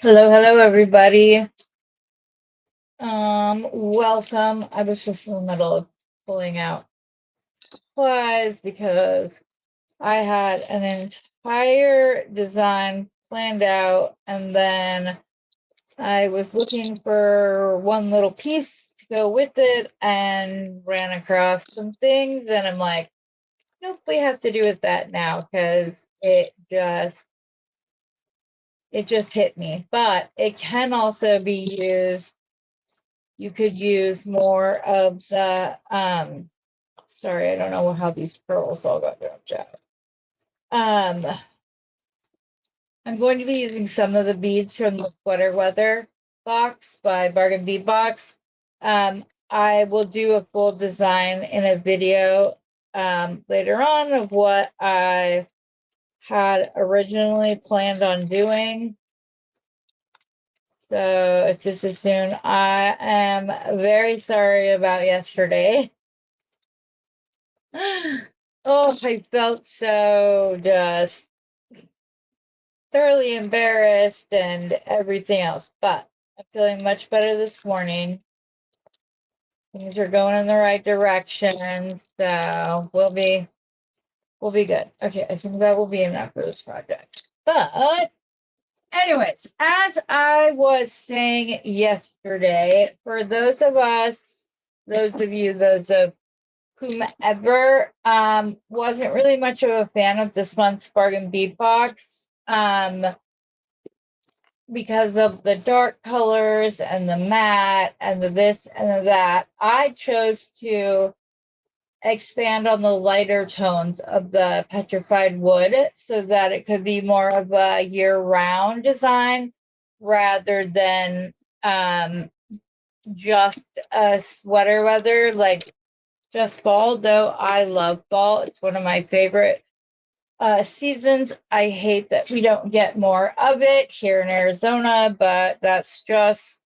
Hello, everybody. Welcome. I was just in the middle of pulling out supplies because I had an entire design planned out, and then I was looking for one little piece to go with it and ran across some things, and I'm like, nope, we have to do with that now because it just hit me. But it can also be used. You could use more of the sorry, I don't know how these pearls all got dropped out. I'm going to be using some of the beads from the Sweater Weather box by Bargain Bead Box. I will do a full design in a video later on of what I had originally planned on doing. So it's just as soon. I am very sorry about yesterday. Oh, I felt so just thoroughly embarrassed and everything else, but I'm feeling much better this morning. Things are going in the right direction, so we'll be good. Okay, I think that will be enough for this project. But anyways, as I was saying yesterday, for those of whomever wasn't really much of a fan of this month's Bargain Bead Box because of the dark colors and the matte and the this and the that. I chose to expand on the lighter tones of the petrified wood so that it could be more of a year-round design rather than just a sweater weather, like just fall, though I love fall. It's one of my favorite seasons. I hate that we don't get more of it here in Arizona, but that's just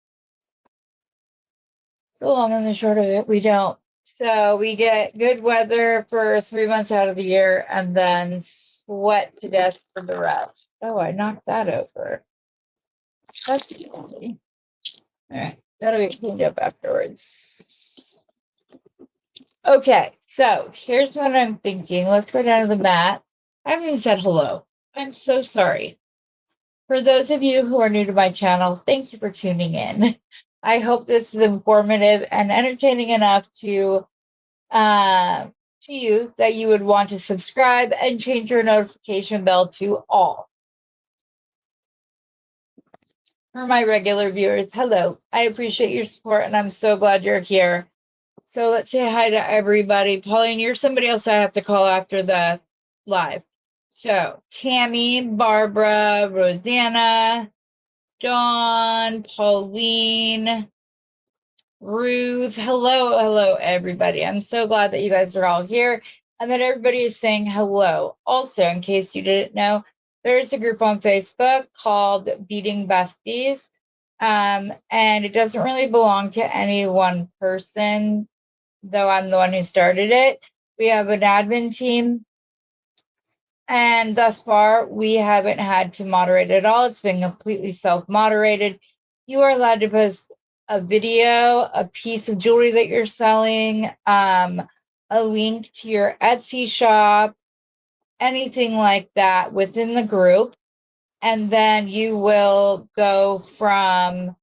the long and the short of it. We don't. So we get good weather for 3 months out of the year and then sweat to death for the rest. Oh, I knocked that over. That's funny. All right, that'll get cleaned up afterwards. Okay, so here's what I'm thinking. Let's go down to the mat. I haven't even said hello. I'm so sorry. For those of you who are new to my channel, thank you for tuning in. I hope this is informative and entertaining enough to you that you would want to subscribe and change your notification bell to all. For my regular viewers, hello. I appreciate your support and I'm so glad you're here. So let's say hi to everybody. Pauline, you're somebody else I have to call after the live. So Tammy, Barbara, Rosanna, Dawn, Pauline, Ruth. Hello, everybody. I'm so glad that you guys are all here and that everybody is saying hello. Also, in case you didn't know, there's a group on Facebook called Beading Besties. And it doesn't really belong to any one person, though I'm the one who started it. We have an admin team, and thus far, we haven't had to moderate at all. It's been completely self-moderated. You are allowed to post a video, a piece of jewelry that you're selling, a link to your Etsy shop, anything like that within the group. And then you will go from,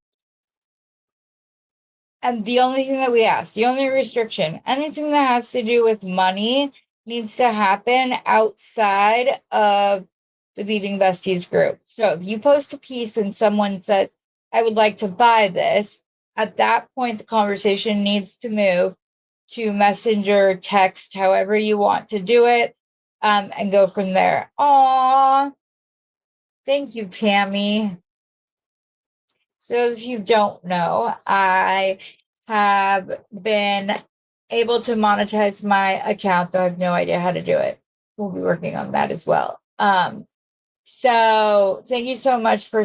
and the only thing that we ask, the only restriction, anything that has to do with money needs to happen outside of the Beading Besties group. So if you post a piece and someone says, I would like to buy this, at that point, the conversation needs to move to Messenger, text, however you want to do it, and go from there. Aw, thank you, Tammy. For those of you who don't know, I have been able to monetize my account, though I have no idea how to do it. We'll be working on that as well. So thank you so much for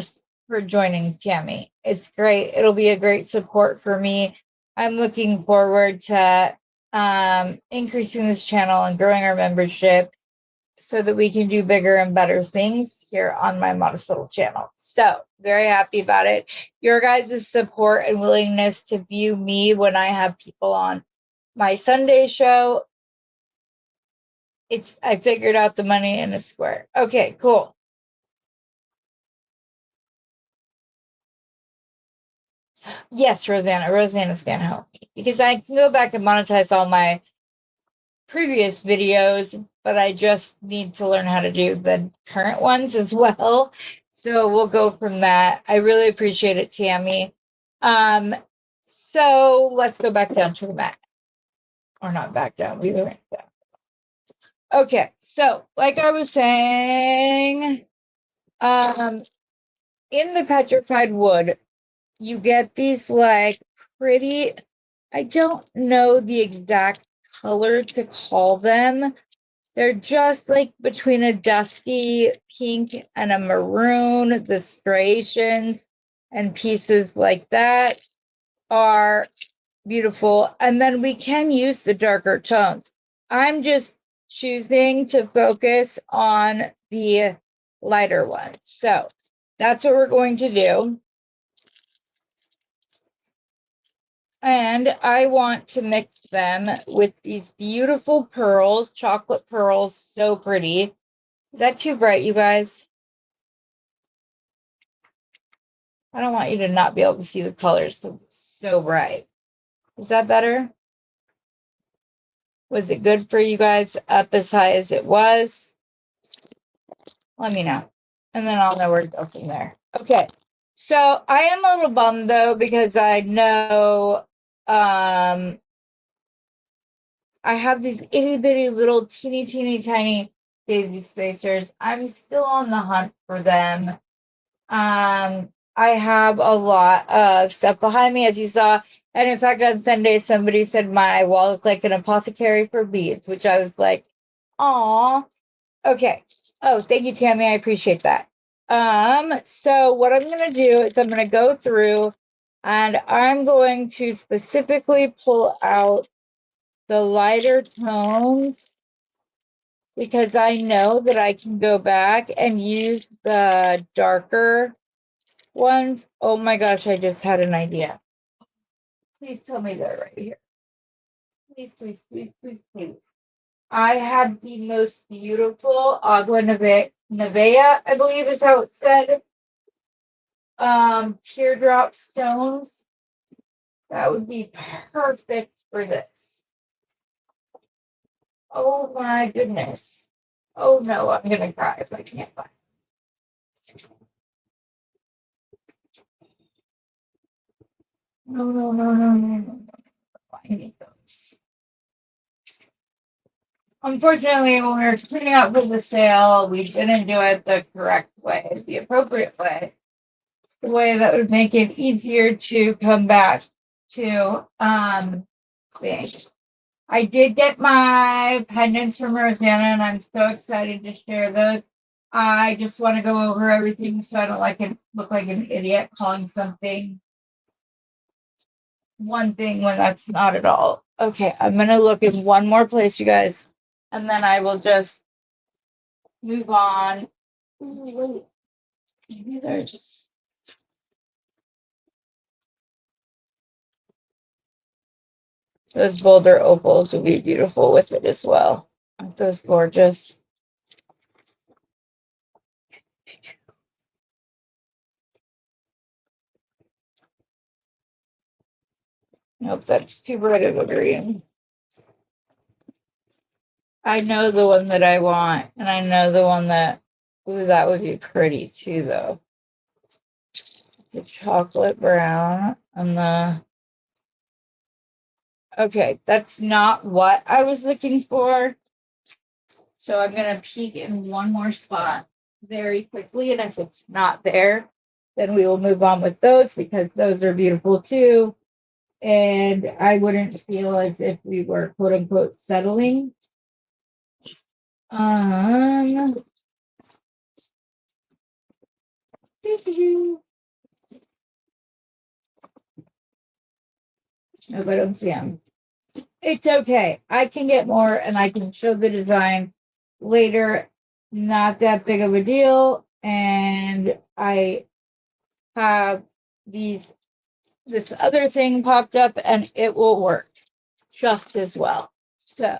joining, Tammy. It's great. It'll be a great support for me. I'm looking forward to increasing this channel and growing our membership so that we can do bigger and better things here on my Modest Little channel. So very happy about it. Your guys' support and willingness to view me when I have people on my Sunday show. I figured out the money in a square. Okay, cool. Yes, Rosanna. Rosanna's gonna help me because I can go back and monetize all my previous videos, but I just need to learn how to do the current ones as well. So we'll go from that. I really appreciate it, Tammy. So let's go back down to the mat. Or not back down, we went down. Okay, so like I was saying, in the petrified wood, you get these like pretty, I don't know the exact color to call them. They're just like between a dusky pink and a maroon. The striations and pieces like that are beautiful. And then we can use the darker tones. I'm just choosing to focus on the lighter ones. So that's what we're going to do. And I want to mix them with these beautiful pearls, chocolate pearls, so pretty. Is that too bright, you guys? I don't want you to not be able to see the colors because it's so bright. Is that better? Was it good for you guys up as high as it was? Let me know. And then I'll know where to go from there. Okay. So I am a little bummed though, because I know I have these itty bitty little teeny tiny daisy spacers. I'm still on the hunt for them. I have a lot of stuff behind me, as you saw. And in fact, on Sunday, somebody said my wall looked like an apothecary for beads, which I was like, aw. Okay. Oh, thank you, Tammy. I appreciate that. So what I'm going to do is I'm going to go through and I'm going to specifically pull out the lighter tones because I know that I can go back and use the darker ones. Oh my gosh, I just had an idea. Please tell me they're right here. Please, please, please, please, please. I have the most beautiful Agua Nevea, I believe is how it said. Teardrop stones. That would be perfect for this. Oh my goodness. Oh no, I'm gonna cry if I can't find it. No, no, no, no, no, no. I need those. Unfortunately, when we were putting out for the sale, we didn't do it the correct way, the appropriate way, the way that would make it easier to come back to things. I did get my pendants from Rosanna, and I'm so excited to share those. I just want to go over everything so I don't look like an idiot calling something one thing when that's not at all. Okay, I'm gonna look in one more place, you guys, and then I will just move on. Ooh, wait. There's those boulder opals would be beautiful with it as well. Aren't those gorgeous? Nope, that's too bright of a green. I know the one that I want, and I know the one that, ooh, that would be pretty too, though. The chocolate brown and the, okay, that's not what I was looking for. So I'm gonna peek in one more spot very quickly, and if it's not there, then we will move on with those because those are beautiful too. And I wouldn't feel as if we were quote unquote settling. Nope, I don't see them. It's okay. I can get more and I can show the design later, not that big of a deal. And I have this other thing popped up and it will work just as well. So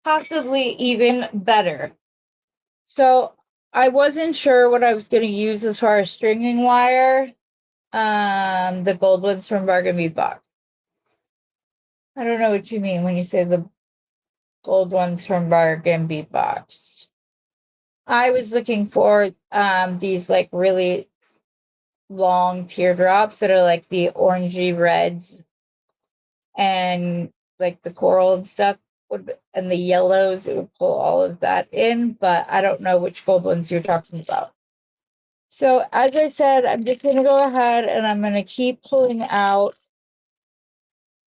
possibly even better. So I wasn't sure what I was going to use as far as stringing wire. The gold ones from Bargain Meat Box. I don't know what you mean when you say the gold ones from Bargain Beat Box. I was looking for these like really long teardrops that are like the orangey reds and like the coral and stuff and the yellows. It would pull all of that in, but I don't know which gold ones you're talking about. So as I said, I'm just going to go ahead and I'm going to keep pulling out.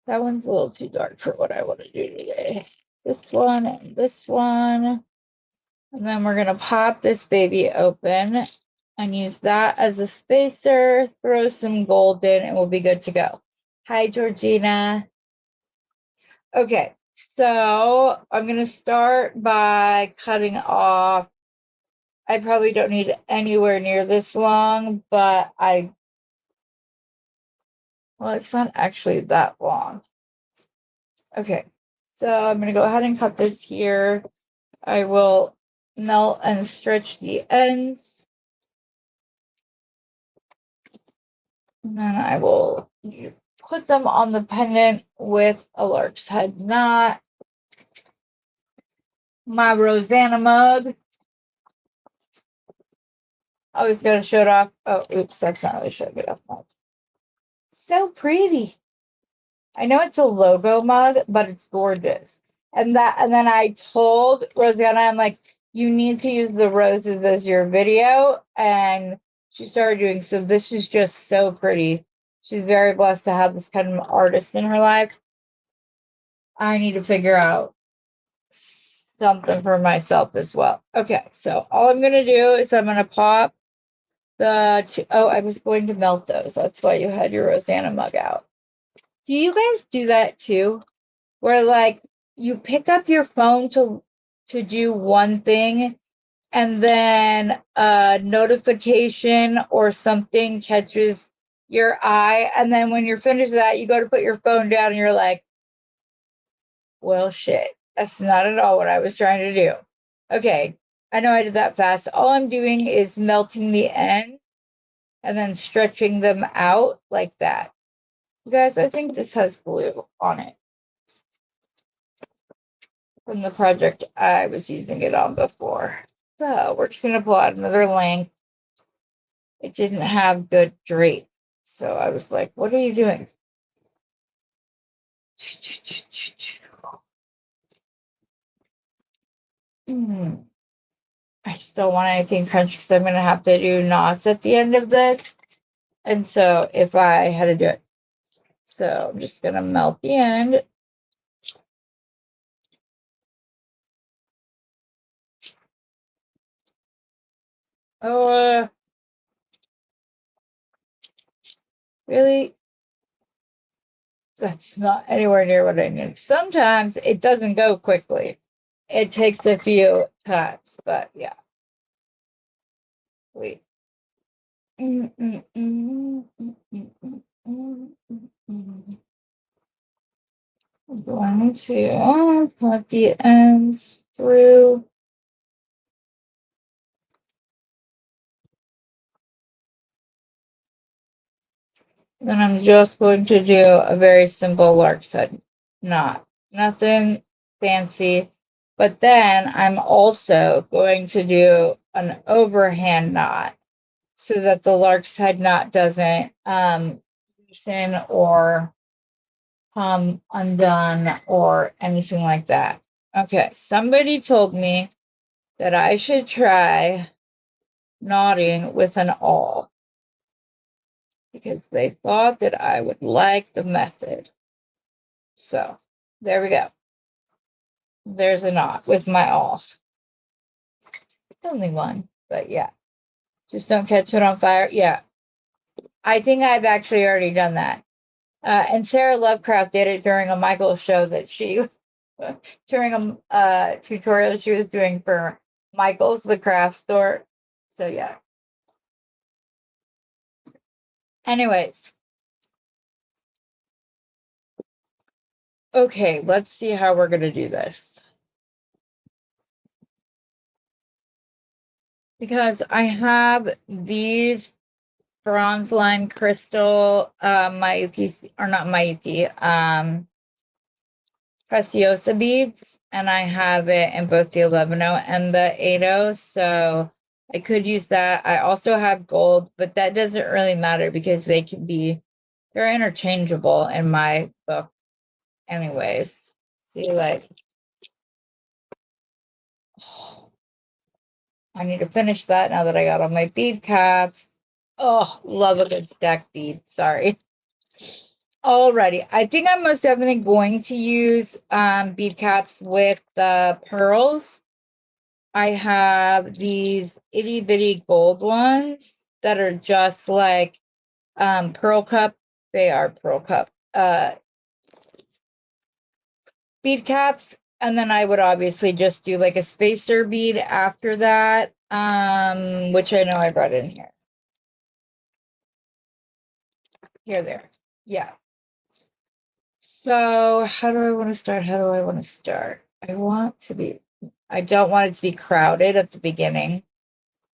That one's a little too dark for what I want to do today. This one and this one. And then we're going to pop this baby open and use that as a spacer, throw some gold in, and we'll be good to go. Hi, Georgina. Okay, so I'm going to start by cutting off. I probably don't need anywhere near this long, but well, it's not actually that long. Okay, so I'm going to go ahead and cut this here. I will melt and stretch the ends. And then I will put them on the pendant with a lark's head knot. My Rosanna mug. I was going to show it off. Oh, oops, that's not really showing it off. So pretty. I know it's a logo mug, but it's gorgeous. And then I told Rosanna, I'm like, you need to use the roses as your video. And she started doing so. This is just so pretty. She's very blessed to have this kind of artist in her life. I need to figure out something for myself as well. Okay, so all I'm going to do is I'm going to pop I was going to melt those. That's why you had your Rosanna mug out. Do you guys do that too? Where like you pick up your phone to do one thing and then a notification or something catches your eye, and then when you're finished with that, you go to put your phone down and you're like, well, shit, that's not at all what I was trying to do. Okay, I know I did that fast. All I'm doing is melting the end and then stretching them out like that. You guys, I think this has glue on it from the project I was using it on before. So we're just going to pull out another length. It didn't have good drape. So I was like, what are you doing? I just don't want anything crunchy because I'm going to have to do knots at the end of this. And so if I had to do it. So I'm just going to melt the end. Oh, really? That's not anywhere near what I need. Sometimes it doesn't go quickly. It takes a few times, but yeah. Wait. I'm going to put the ends through. Then I'm just going to do a very simple lark's head knot. Nothing fancy. But then I'm also going to do an overhand knot so that the lark's head knot doesn't loosen or come undone or anything like that. Okay, somebody told me that I should try knotting with an awl because they thought that I would like the method. So there we go. There's a knot with my awls. It's only one, but yeah. Just don't catch it on fire. Yeah. I think I've actually already done that. And Sarah Lovecraft did it during a Michael show that she during a tutorial she was doing for Michael's, the craft store. So yeah. Anyways. Okay, let's see how we're going to do this. Because I have these bronze line crystal Mayuki, or not Mayuki, Preciosa beads, and I have it in both the 11 and the 8, so I could use that. I also have gold, but that doesn't really matter because they're interchangeable in my book anyways. See, like, I need to finish that now that I got all my bead caps. Oh, love a good stack bead. Sorry. Alrighty, I think I'm most definitely going to use bead caps with the pearls. I have these itty bitty gold ones that are just like pearl cup. They are pearl cup bead caps. And then I would obviously just do like a spacer bead after that, which I know I brought in here. Here, there. Yeah. So how do I want to start? How do I want to start? I don't want it to be crowded at the beginning.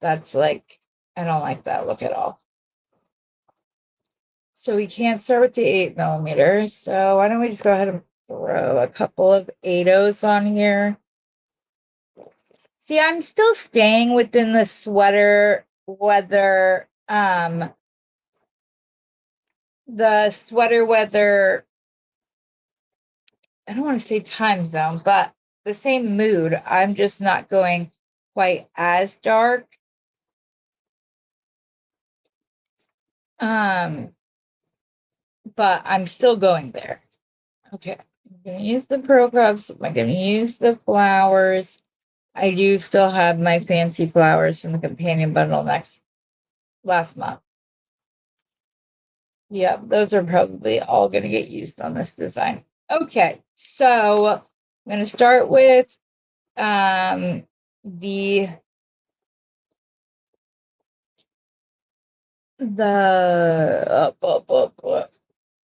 That's like, I don't like that look at all. So we can't start with the 8mm. So why don't we just go ahead and throw a couple of 8s on here. See, I'm still staying within the sweater weather, the sweater weather, I don't want to say time zone, but the same mood. I'm just not going quite as dark. But I'm still going there. Okay, I'm gonna use the pearl cups. I'm gonna use the flowers. I do still have my fancy flowers from the companion bundle last month. Yep, those are probably all gonna get used on this design. Okay, so I'm gonna start with the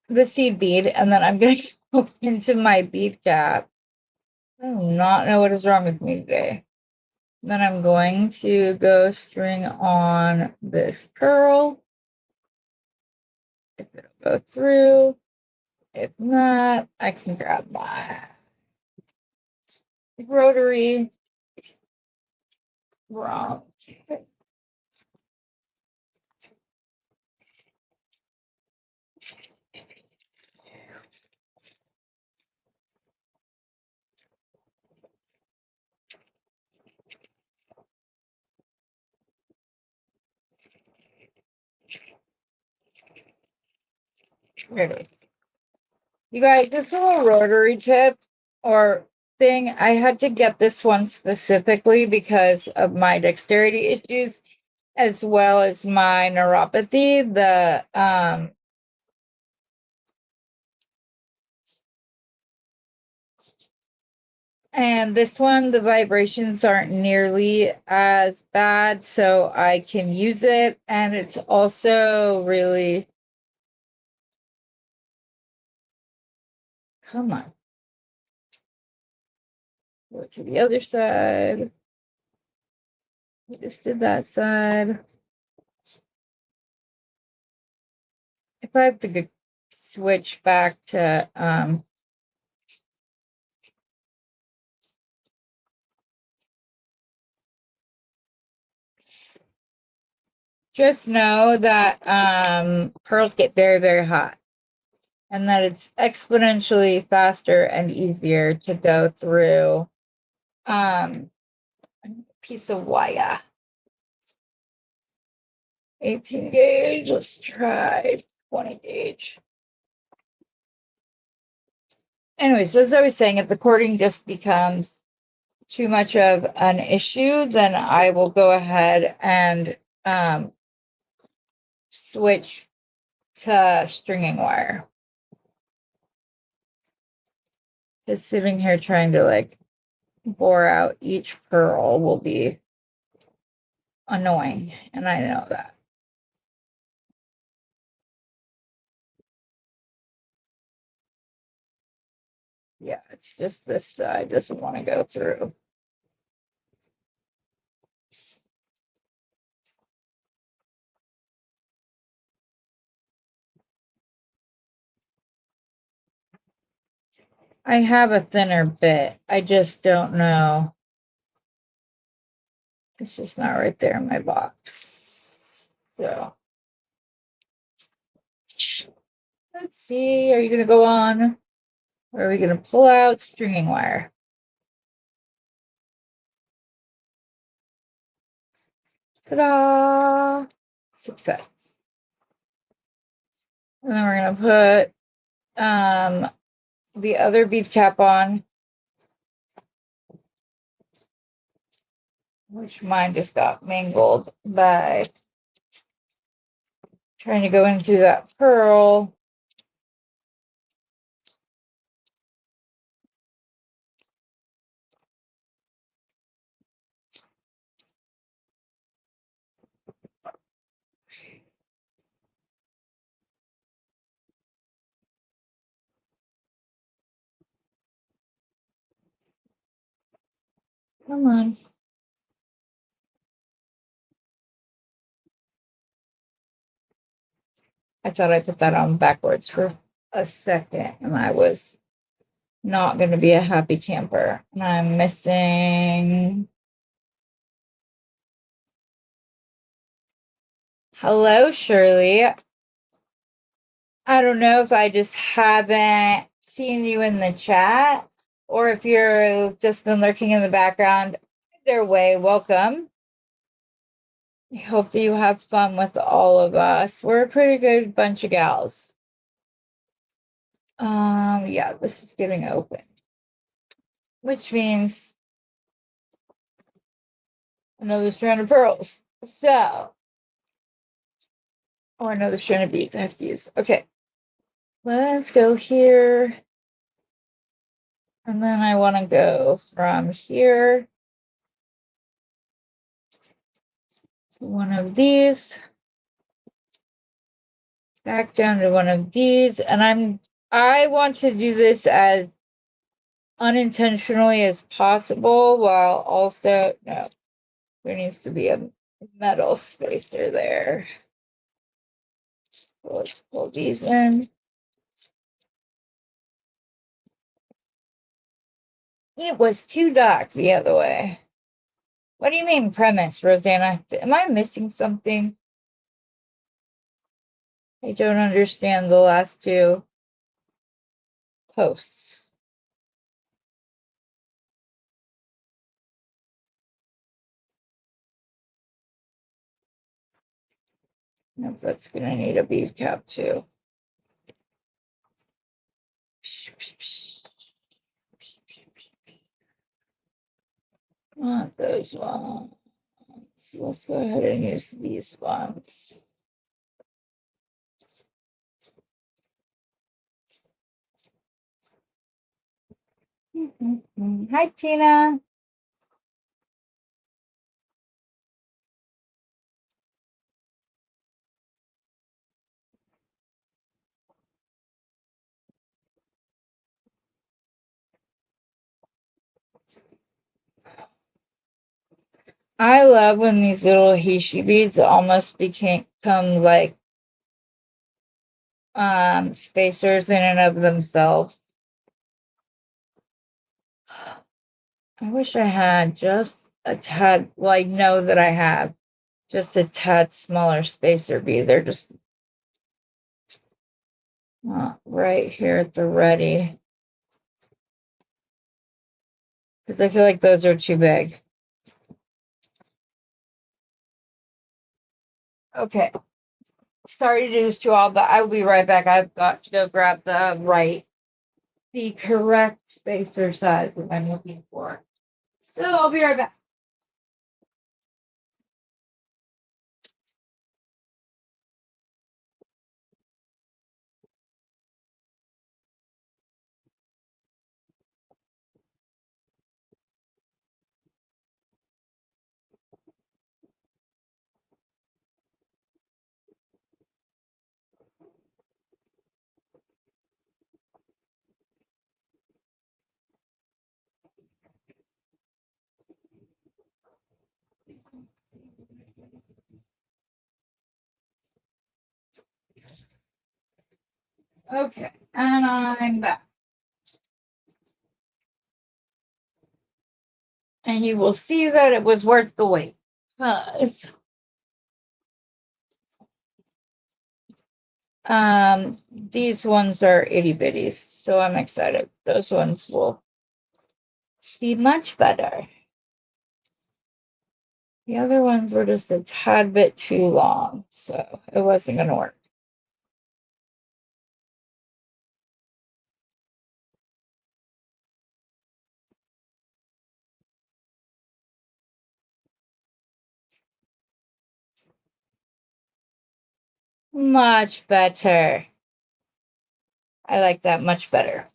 the seed bead, and then I'm gonna go into my bead cap. I do not know what is wrong with me today. Then I'm going to go string on this pearl. If it'll go through, if not, I can grab my rotary. Wrong. Here it is. You guys, this little rotary tip or thing, I had to get this one specifically because of my dexterity issues as well as my neuropathy. And this one, the vibrations aren't nearly as bad, so I can use it. And it's also really, come on. Go to the other side. We just did that side. If I have to switch back to just know that pearls get very, very hot and that it's exponentially faster and easier to go through a piece of wire. 18 gauge, let's try 20 gauge. Anyways, as I was saying, if the cording just becomes too much of an issue, then I will go ahead and switch to stringing wire. Just sitting here trying to like bore out each pearl will be annoying, and I know that. Yeah, it's just this side doesn't want to go through. I have a thinner bit. I just don't know. It's just not right there in my box. So let's see. Are you going to go on? Or are we going to pull out stringing wire? Ta-da! Success. And then we're going to put the other bead cap on, which mine just got mangled by trying to go in through that pearl. Come on. I thought I put that on backwards for a second, and I was not going to be a happy camper. And I'm missing. Hello, Shirley. I don't know if I just haven't seen you in the chat or if you've just been lurking in the background. Either way, welcome. I hope that you have fun with all of us. We're a pretty good bunch of gals. Yeah, this is getting open, which means another strand of pearls. So, or another strand of beads I have to use. Okay, let's go here. And then I want to go from here to one of these, back down to one of these, and I want to do this as unintentionally as possible while also, no, there needs to be a metal spacer there. So let's pull these in. It was too dark the other way. What do you mean premise, Rosanna? Am I missing something? I don't understand the last two posts. Nope, that's gonna need a bead cap too. Not those ones. Let's go ahead and use these ones. Hi, Tina. I love when these little Heishi beads almost become like spacers in and of themselves. I wish I had just a tad, well, I know that I have just a tad smaller spacer bead. They're just not right here at the ready. Because I feel like those are too big. Okay. Sorry to do this to you all, but I will be right back. I've got to go grab the correct spacer size that I'm looking for. So I'll be right back. Okay, and I'm back. And you will see that it was worth the wait. Because these ones are itty bitties, so I'm excited. Those ones will be much better. The other ones were just a tad bit too long, so it wasn't going to work. Much better. I like that much better.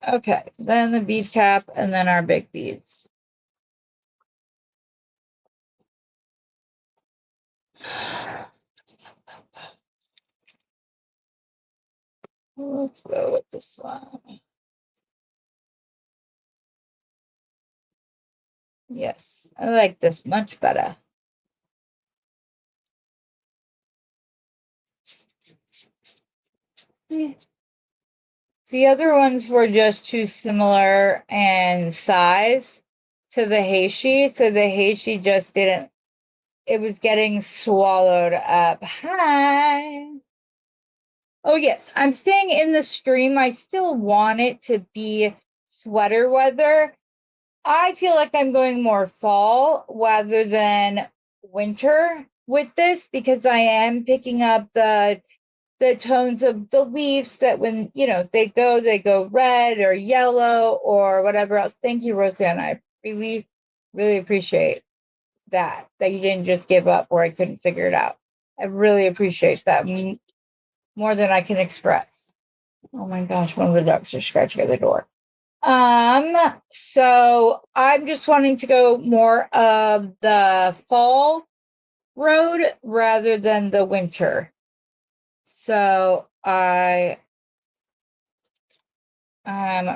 Okay, then the bead cap and then our big beads. Let's go with this one. Yes, I like this much better. The other ones were just too similar in size to the Heishi, so the Heishi just didn't, it was getting swallowed up. Hi. Oh, yes, I'm staying in the stream. I still want it to be sweater weather. I feel like I'm going more fall rather than winter with this because I am picking up the tones of the leaves that when, you know, they go red or yellow or whatever else. Thank you, Rosanna. I really, really appreciate that you didn't just give up or I couldn't figure it out. I really appreciate that more than I can express. Oh my gosh, one of the dogs are scratching at the door. So I'm just wanting to go more of the fall road rather than the winter. So I'm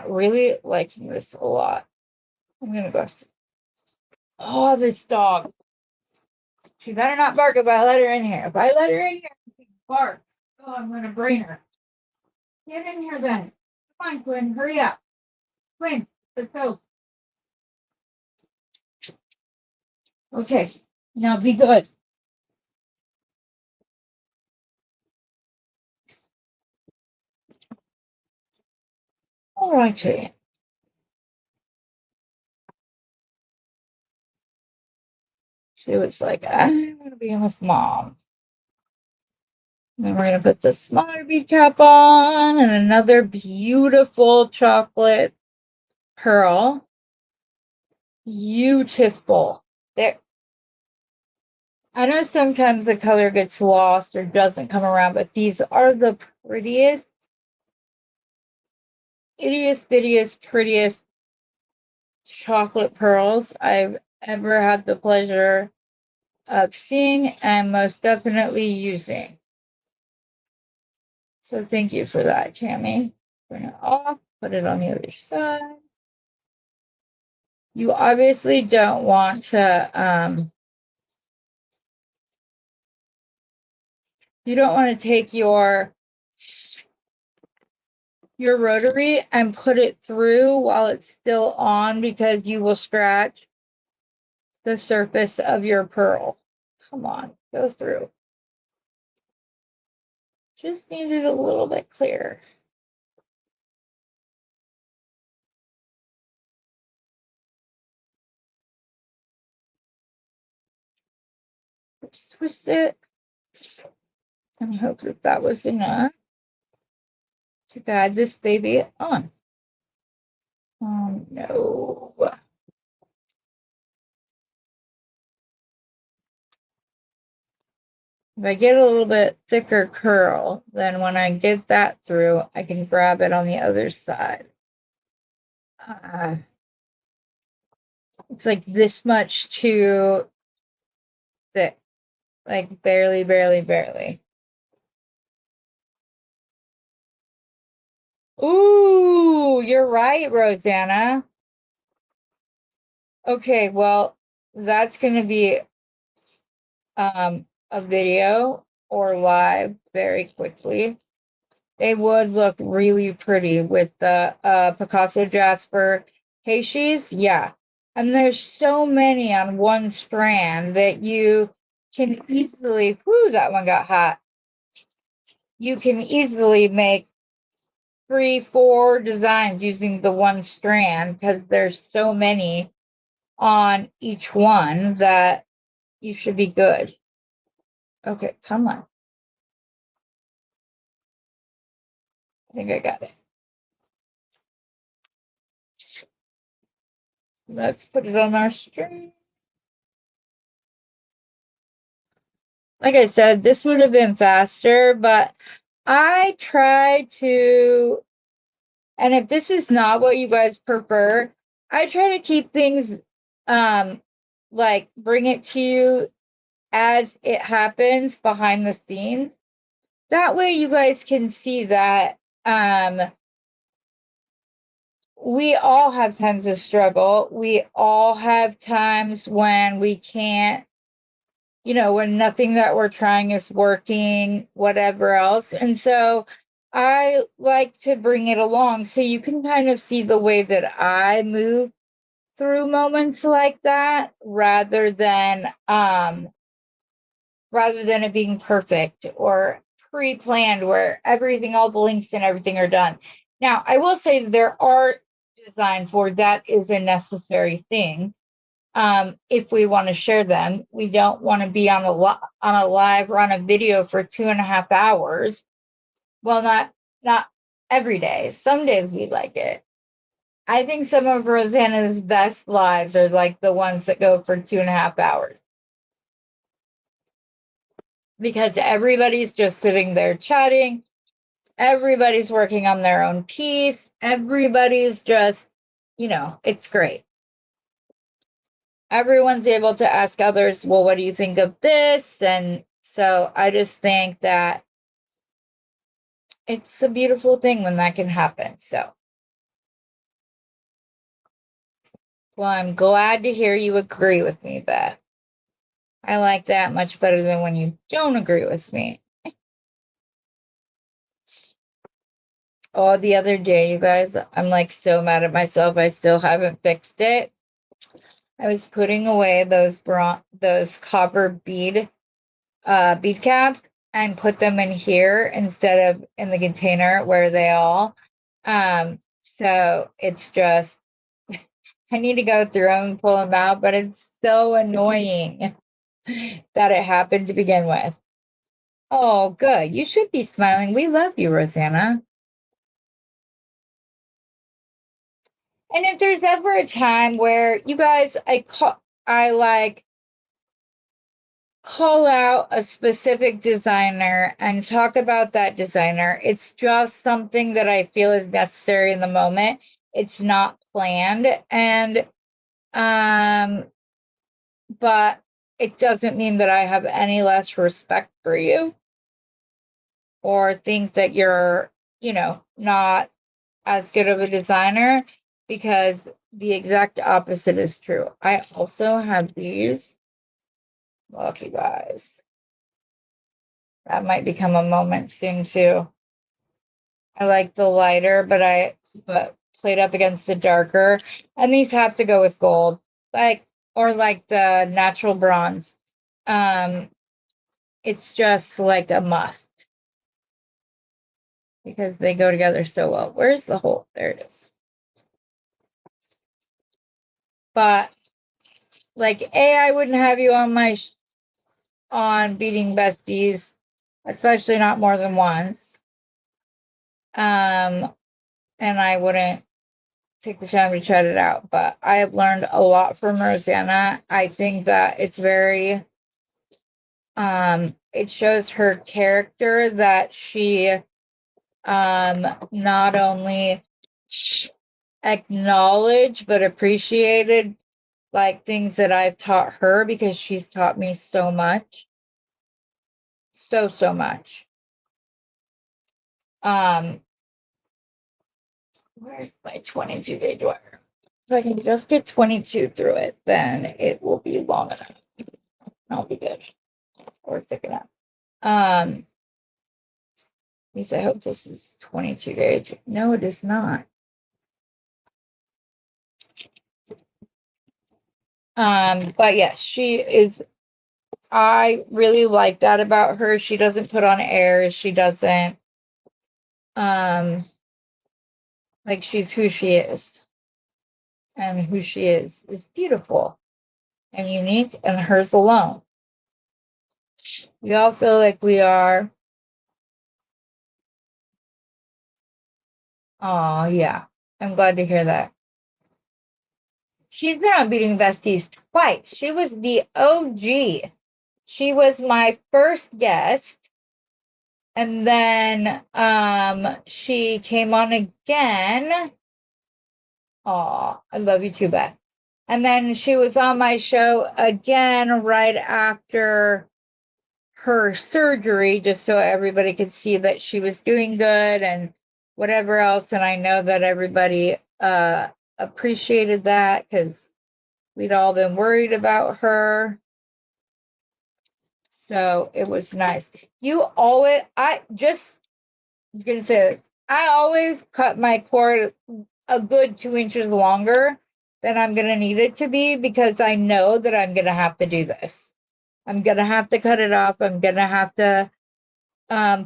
really liking this a lot. I'm gonna go. Oh, this dog. She better not bark if I let her in here. If I let her in here, she barks. Oh, I'm gonna bring her. Get in here then. Come on, Quinn, hurry up. Quinn, let's go. Okay, now be good. All righty. She was like, I'm gonna be with mom. And then we're gonna put the smaller bead cap on and another beautiful chocolate pearl. Beautiful. There. I know sometimes the color gets lost or doesn't come around, but these are the prettiest, ittiest, bittiest, prettiest chocolate pearls I've ever had the pleasure of seeing and most definitely using. So thank you for that, Tammy. Turn it off, put it on the other side. You obviously don't want to, you don't want to take your rotary and put it through while it's still on because you will scratch the surface of your pearl. Come on, go through. Just need it a little bit clearer. Just twist it and hope that that was enough to guide this baby on. Oh no. If I get a little bit thicker curl, then when I get that through, I can grab it on the other side. It's like this much too thick, like barely, barely, barely. Ooh, you're right, Rosanna. Okay, well, that's going to be a video or live very quickly. They would look really pretty with the Picasso Jasper Keishis. Yeah. And there's so many on one strand that you can easily, whoo, that one got hot. You can easily make 3, 4 designs using the one strand because there's so many on each one that you should be good. Okay, come on. I think I got it. Let's put it on our string. Like I said, this would have been faster, but I try to, and if this is not what you guys prefer, I try to keep things like bring it to you as it happens behind the scenes. That way you guys can see that we all have times of struggle. We all have times when we can't, when nothing that we're trying is working, whatever else. And so I like to bring it along so you can kind of see the way that I move through moments like that rather than it being perfect or pre-planned where everything, all the links and everything are done. Now, I will say there are designs where that is a necessary thing. If we want to share them, we don't want to be on a live or on a video for 2.5 hours. Well, not every day. Some days we like it. I think some of Rosanna's best lives are like the ones that go for 2.5 hours. Because everybody's just sitting there chatting. Everybody's working on their own piece. Everybody's just, it's great. Everyone's able to ask others, well, what do you think of this? And so I just think that it's a beautiful thing when that can happen. So, well, I'm glad to hear you agree with me, Beth. I like that much better than when you don't agree with me. Oh, the other day, you guys, I'm like so mad at myself. I still haven't fixed it. I was putting away those copper bead caps and put them in here instead of in the container where they all. So it's just I need to go through them and pull them out, but it's so annoying that it happened to begin with. Oh, good. You should be smiling. We love you, Rosanna. And if there's ever a time where you guys, I like call out a specific designer and talk about that designer. It's just something that I feel is necessary in the moment. It's not planned. And but it doesn't mean that I have any less respect for you or think that you're, not as good of a designer, because the exact opposite is true. I also have these. Look, you guys. That might become a moment soon too. I like the lighter, but played up against the darker. And these have to go with gold, or like the natural bronze. It's just like a must because they go together so well. Where's the hole? There it is. But like I wouldn't have you on Beading Besties, especially not more than once. And I wouldn't take the time to chat it out, but I have learned a lot from Rosanna. I think that it's very it shows her character that she not only acknowledged but appreciated like things that I've taught her, because she's taught me so much. So much. Where's my 22-day dryer? If I can just get 22 through it, then it will be long enough. I'll be good. Or thick enough. At least I hope this is 22 gauge. No, it is not. But yes, she is. I really like that about her. She doesn't put on airs. She doesn't, like, she's who she is. And who she is beautiful and unique, and hers alone. We all feel like we are. Oh, yeah. I'm glad to hear that. She's been on Beading Besties twice. She was the OG. She was my first guest. And then she came on again. Oh, I love you too, Beth. And then she was on my show again right after her surgery, just so everybody could see that she was doing good and whatever else. And I know that everybody appreciated that because we'd all been worried about her. So it was nice. I'm gonna say this. I always cut my cord a good 2 inches longer than I'm gonna need it to be, because I know that I'm gonna have to do this. I'm gonna have to cut it off. I'm gonna have to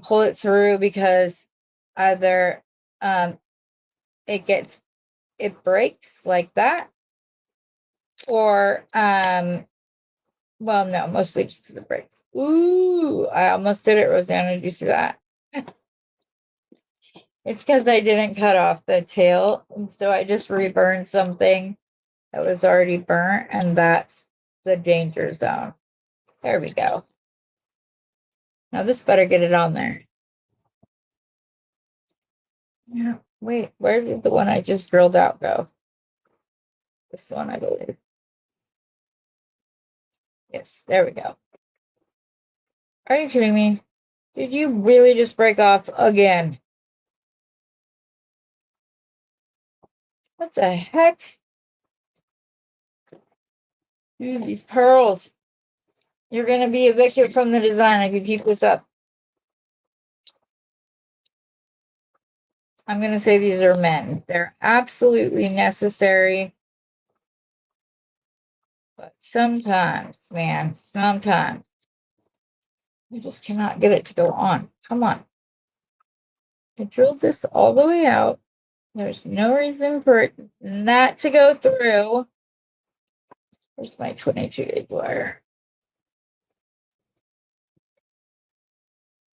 pull it through, because either it breaks like that, or well, no, mostly just because it breaks. Ooh, I almost did it, Rosanna. Did you see that? It's because I didn't cut off the tail, and so I just reburned something that was already burnt, and that's the danger zone. There we go. Now this better get it on there. Yeah, wait, where did the one I just drilled out go? This one, I believe. Yes, there we go. Are you kidding me? Did you really just break off again? What the heck? Dude, these pearls. You're going to be evicted from the design if you keep this up. I'm going to say these are men. They're absolutely necessary. But sometimes, man, sometimes you just cannot get it to go on. Come on. I drilled this all the way out. There's no reason for it not to go through. Where's my 22 gauge wire?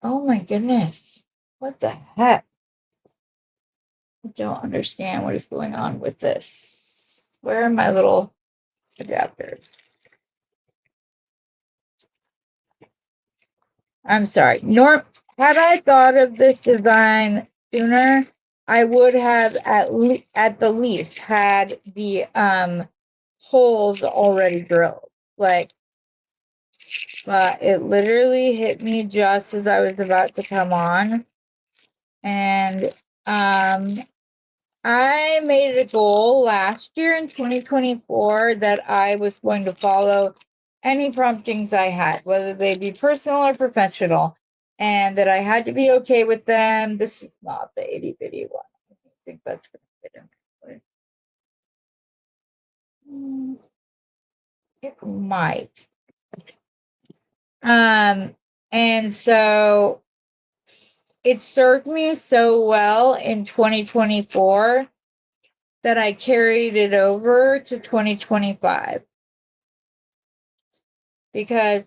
Oh my goodness. What the heck? I don't understand what is going on with this. Where are my little adapters? I'm sorry. Had I thought of this design sooner, I would have at the least had the holes already drilled. But it literally hit me just as I was about to come on. And I made it a goal last year in 2024 that I was going to follow any promptings I had, whether they be personal or professional, and that I had to be okay with them. This is not the itty bitty one. I think that's going to fit in there. It might. And so it served me so well in 2024 that I carried it over to 2025. Because,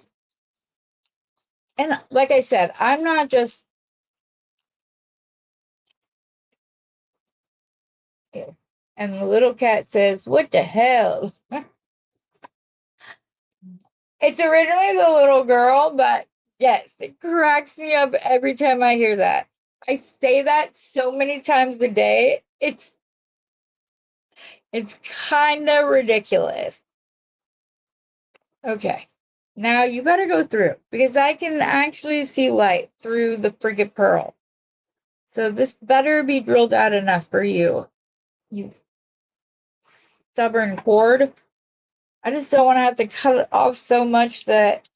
and like I said, I'm not just, and the little cat says, what the hell? It's originally the little girl, but yes, it cracks me up every time I hear that. I say that so many times a day. It's kind of ridiculous. Okay. Now you better go through, because I can actually see light through the friggin' pearl. So this better be drilled out enough for you, you stubborn cord. I just don't want to have to cut it off so much that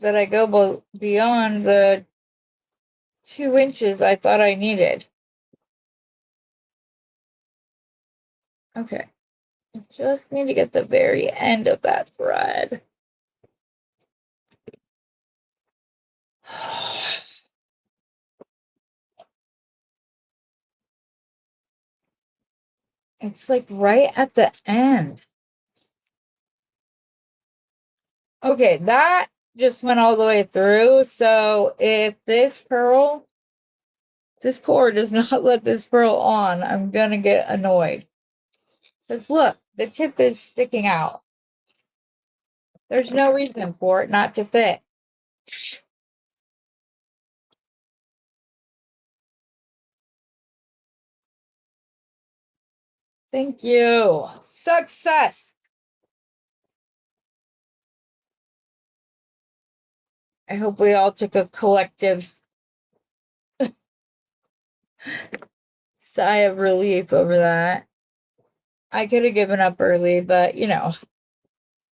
I go beyond the 2 inches I thought I needed. Okay. I just need to get the very end of that thread. It's like right at the end. Okay, that just went all the way through. So if this cord does not let this pearl on, I'm gonna get annoyed. Because look, the tip is sticking out. There's no reason for it not to fit. Thank you. Success. I hope we all took a collective sigh of relief over that. I could have given up early, but you know,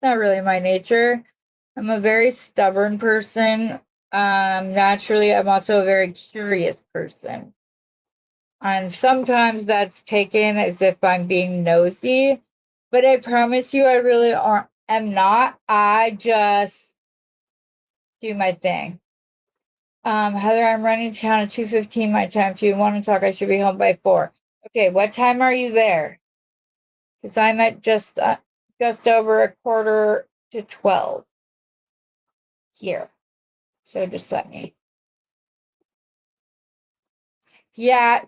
not really my nature. I'm a very stubborn person. Naturally, I'm also a very curious person. And sometimes that's taken as if I'm being nosy, but I promise you, I really am not. I just do my thing. Heather, I'm running to town at 2:15 my time. If you want to talk, I should be home by 4. Okay, what time are you there? Because I'm at just over 11:45 here. So just let me. Yeah,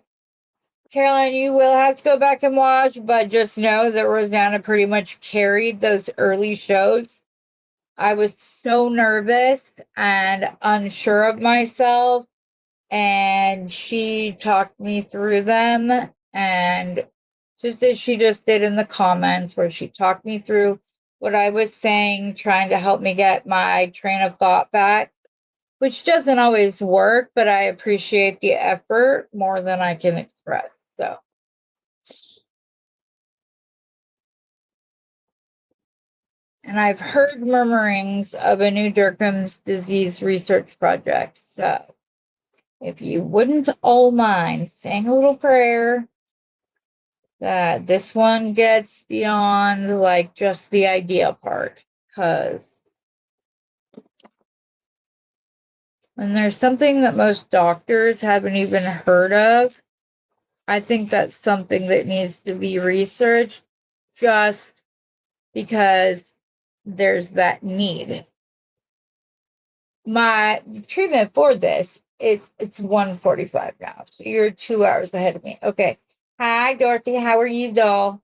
Caroline, you will have to go back and watch, but just know that Rosanna pretty much carried those early shows. I was so nervous and unsure of myself, and she talked me through them, and just as she just did in the comments, where she talked me through what I was saying, trying to help me get my train of thought back, which doesn't always work, but I appreciate the effort more than I can express. So, and I've heard murmurings of a new Durkheim's disease research project. So, if you wouldn't all mind saying a little prayer that this one gets beyond like just the idea part, because when there's something that most doctors haven't even heard of, I think that's something that needs to be researched just because there's that need. My treatment for this, it's 1:45 now, so you're 2 hours ahead of me. Okay. Hi, Dorothy. How are you, doll?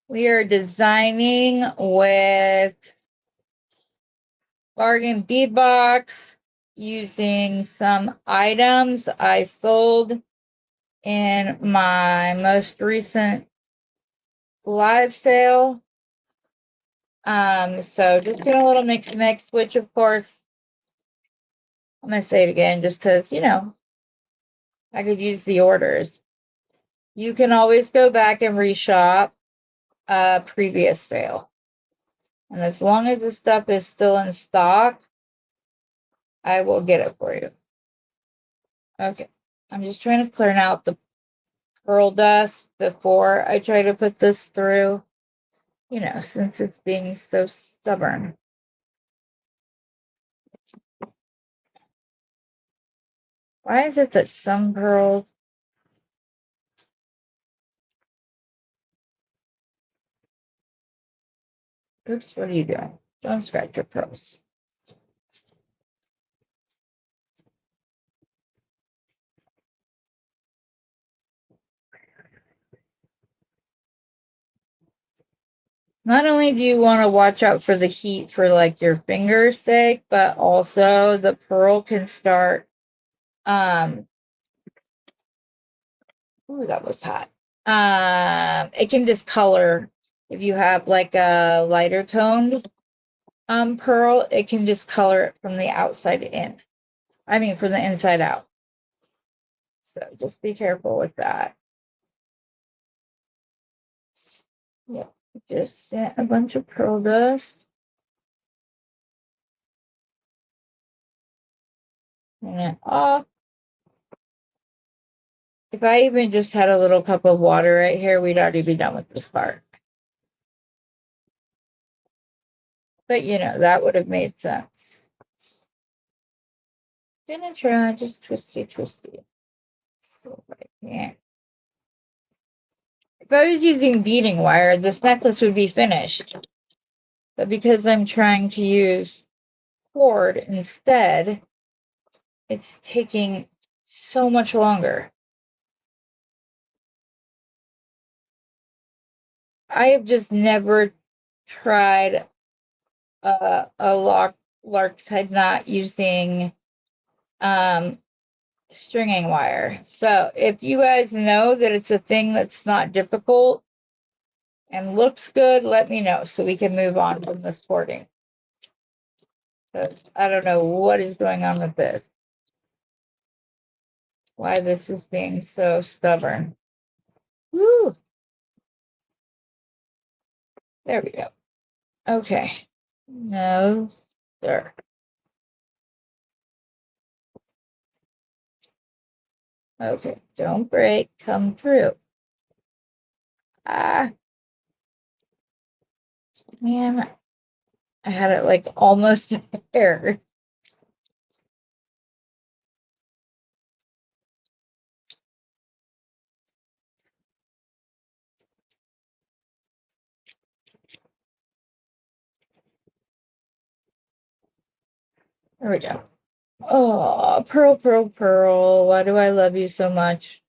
We are designing with Bargain Bead Box using some items I sold in my most recent live sale. So just doing a little mix, which of course, I'm gonna say it again just because, you know, I could use the orders. You can always go back and reshop a previous sale. And as long as the stuff is still in stock, I will get it for you. Okay. I'm just trying to clear out the pearl dust before I try to put this through, you know, since it's being so stubborn. Why is it that some pearls... Oops, what are you doing? Don't scratch your pearls. Not only do you want to watch out for the heat for like your finger's sake, but also the pearl can start, ooh, that was hot. It can discolor if you have like a lighter toned pearl, it can discolor it from the outside in. I mean, from the inside out. So just be careful with that. Yep, just sent a bunch of pearl dust. And off. If I even just had a little cup of water right here, we'd already be done with this part. But you know, that would have made sense. Gonna try just twisty. So I can't. If I was using beading wire, this necklace would be finished. But because I'm trying to use cord instead, it's taking so much longer. I have just never tried a lark's head knot using stringing wire. So if you guys know that it's a thing that's not difficult and looks good, let me know so we can move on from this cording. I don't know what is going on with this. Why this is being so stubborn. Woo! There we go. Okay. No, sir. Okay, don't break. Come through. Ah, man. I had it like almost there. There we go. Oh, Pearl. Why do I love you so much?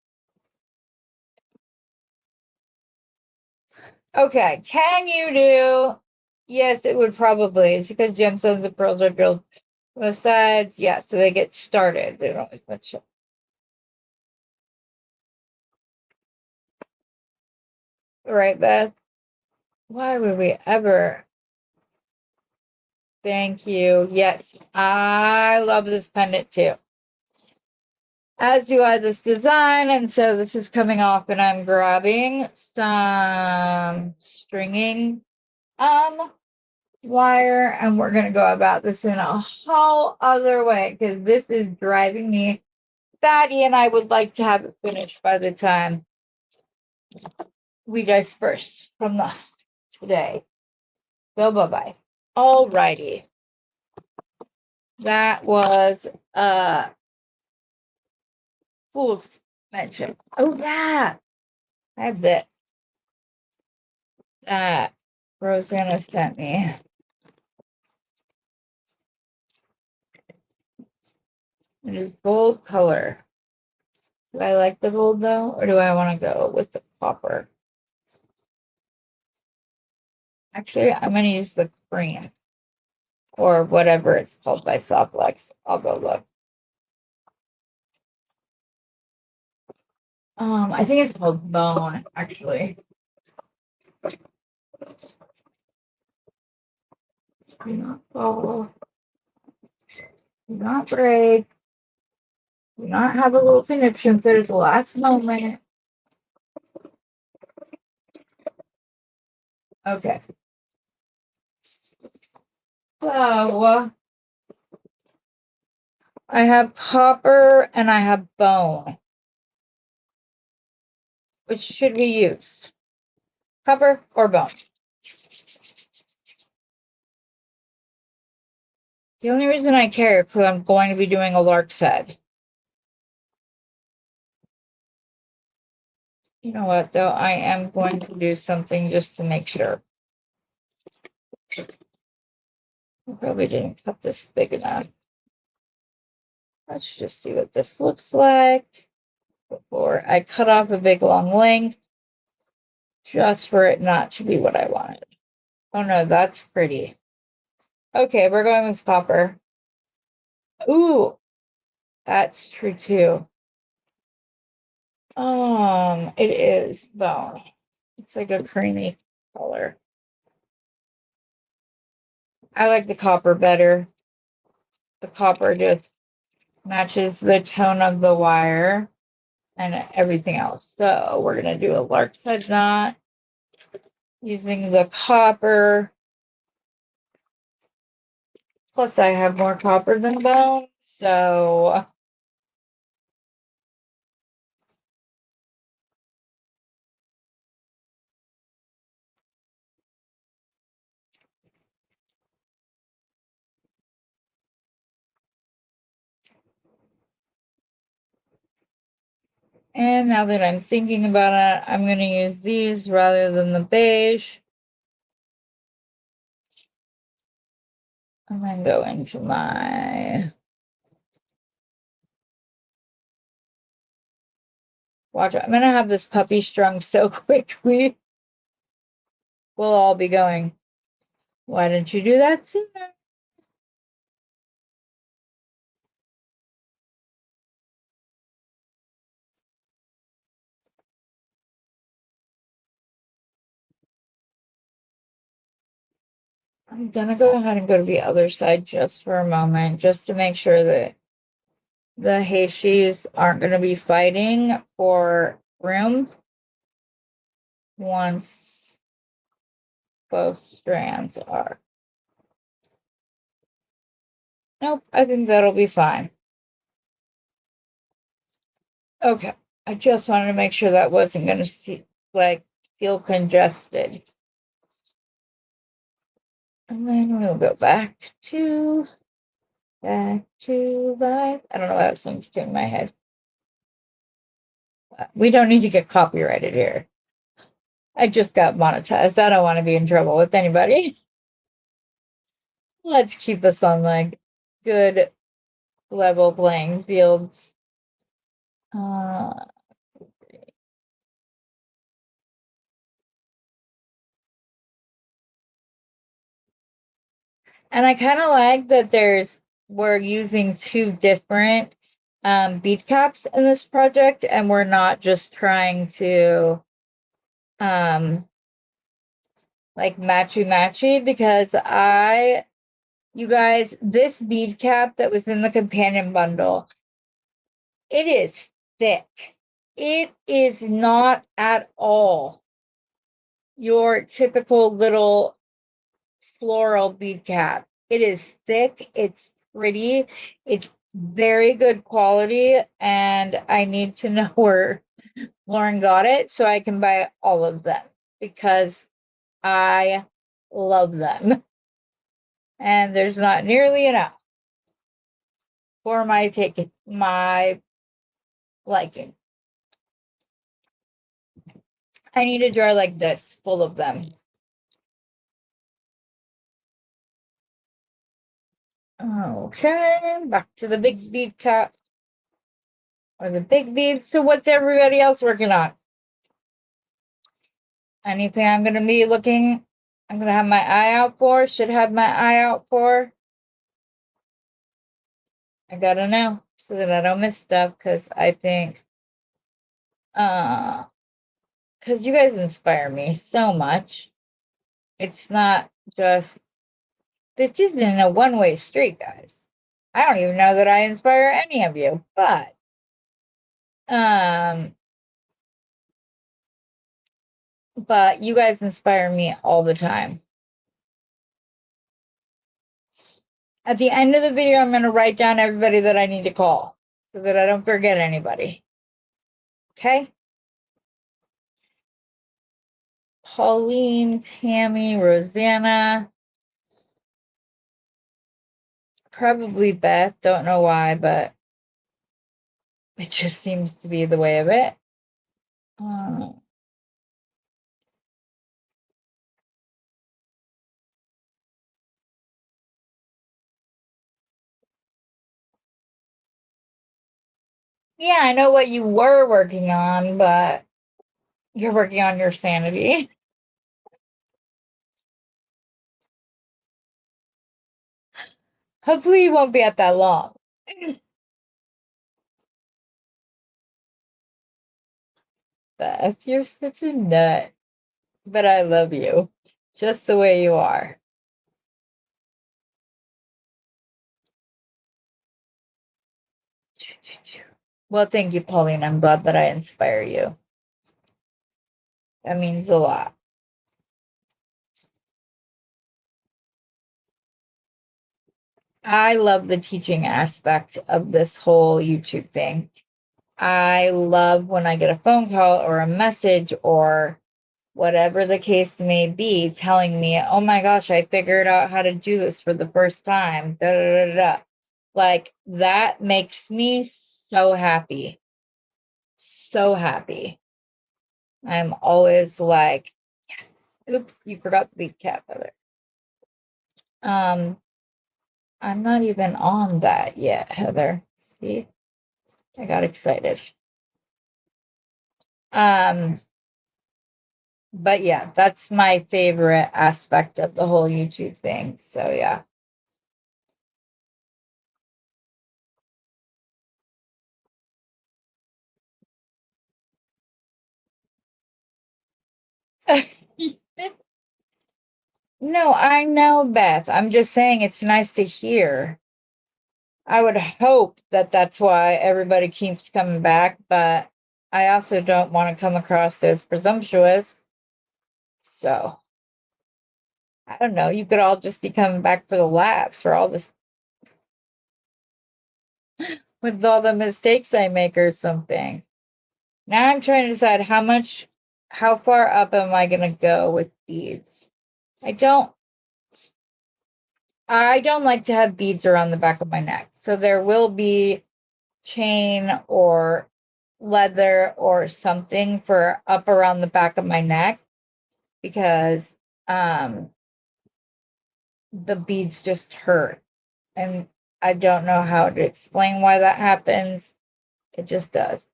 Okay, can you do? Yes, it would probably. It's because gemstones and pearls are drilled both sides. Yeah, so they get started. They don't make much. Right, Beth? Why would we ever? Thank you. Yes, I love this pendant too. As do I this design, and so this is coming off, and I'm grabbing some stringing wire, and we're gonna go about this in a whole other way because this is driving me batty, and I would like to have it finished by the time we disperse from us today. So bye-bye. Alrighty. That was fool's mention. Oh yeah, that's it. That Rosanna sent me. It is gold color. Do I like the gold though, or do I want to go with the copper? Actually, I'm going to use the cream or whatever it's called by Softlex. I'll go look. I think it's called bone, actually. Do not fall. Do not break. Do not have a little conniption so it's the last moment. Okay. So I have copper and I have bone. Which should we use? Copper or bone? The only reason I care is because I'm going to be doing a lark's head. You know what, though? I am going to do something just to make sure. I probably didn't cut this big enough. Let's just see what this looks like before I cut off a big long length just for it not to be what I wanted. Oh no, that's pretty. Okay, we're going with copper. Ooh, that's true too. It is bone. It's like a creamy color. I like the copper better. The copper just matches the tone of the wire and everything else. So we're going to do a lark's head knot using the copper. Plus I have more copper than bone. So and now that I'm thinking about it, I'm going to use these rather than the beige. And then go into my watch. I'm going to have this puppy strung so quickly. We'll all be going, why didn't you do that sooner? I'm gonna go ahead and go to the other side just for a moment, just to make sure that the Heishis aren't going to be fighting for room once both strands are. Nope, I think that'll be fine. Okay, I just wanted to make sure that wasn't going to feel congested. And then we'll go back to live. I don't know why that song's in my head. We don't need to get copyrighted here. I just got monetized. I don't want to be in trouble with anybody. Let's keep us on like good level playing fields. And I kind of like that we're using two different bead caps in this project, and we're not just trying to like matchy because you guys, this bead cap that was in the companion bundle, it is thick. It is not at all your typical little floral bead cap. It is thick, it's pretty, it's very good quality, and I need to know where Lauren got it so I can buy all of them because I love them. And there's not nearly enough for my liking. I need a jar like this full of them. Okay, back to the big bead cap or the big beads. So what's everybody else working on? Anything I'm going to have my eye out for, should have my eye out for? I gotta know so that I don't miss stuff because I think, because you guys inspire me so much. It's not just, this isn't a one-way street, guys. I don't even know that I inspire any of you, but, you guys inspire me all the time. At the end of the video, I'm going to write down everybody that I need to call so that I don't forget anybody. Okay? Pauline, Tammy, Rosanna, probably Beth. Don't know why, but it just seems to be the way of it. Yeah, I know what you were working on, but you're working on your sanity. Hopefully, you won't be at that long. Beth, you're such a nut. But I love you just the way you are. Well, thank you, Pauline. I'm glad that I inspire you. That means a lot. I love the teaching aspect of this whole YouTube thing. I love when I get a phone call or a message or whatever the case may be, telling me, oh my gosh, I figured out how to do this for the first time. Da, da, da, da. Like that makes me so happy. So happy. I'm always like, yes. Oops, you forgot the bead cap of it. I'm not even on that yet, Heather. See, I got excited. But yeah, that's my favorite aspect of the whole YouTube thing. So yeah. No, I know, Beth. I'm just saying it's nice to hear. I would hope that that's why everybody keeps coming back, but I also don't want to come across as presumptuous. So I don't know. You could all just be coming back for the laughs for all this with all the mistakes I make or something. Now I'm trying to decide how far up am I gonna go with beads? I don't I don't like to have beads around the back of my neck. So there will be chain or leather or something for up around the back of my neck because um the beads just hurt. And I don't know how to explain why that happens. It just does.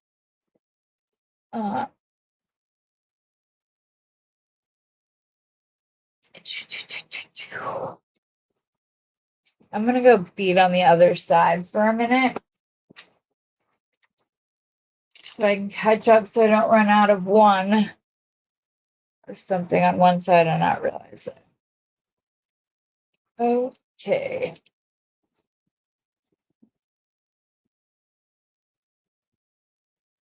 Uh, I'm gonna go bead on the other side for a minute so I can catch up so I don't run out of one or something on one side and not realize it. Okay.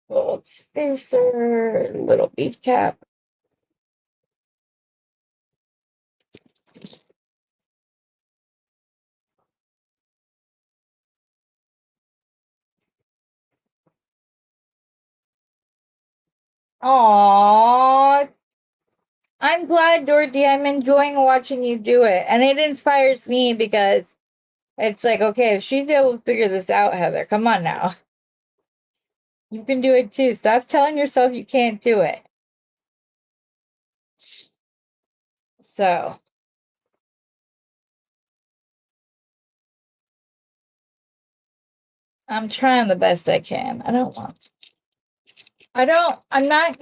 Gold spacer, little bead cap. Aww. I'm glad, Dorothy. I'm enjoying watching you do it. And it inspires me because it's like, okay, if she's able to figure this out, Heather, come on now. You can do it too. Stop telling yourself you can't do it. So I'm trying the best I can. I'm not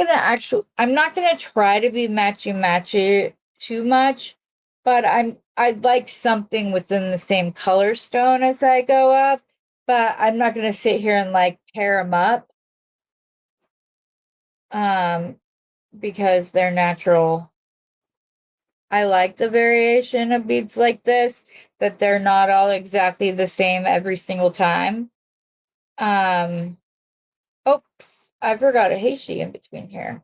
gonna try to be matchy too much, but I'd like something within the same color stone as I go up, but I'm not gonna sit here and like pair them up. Because they're natural. I like the variation of beads like this, that they're not all exactly the same every single time. Oops, I forgot a heishi in between here.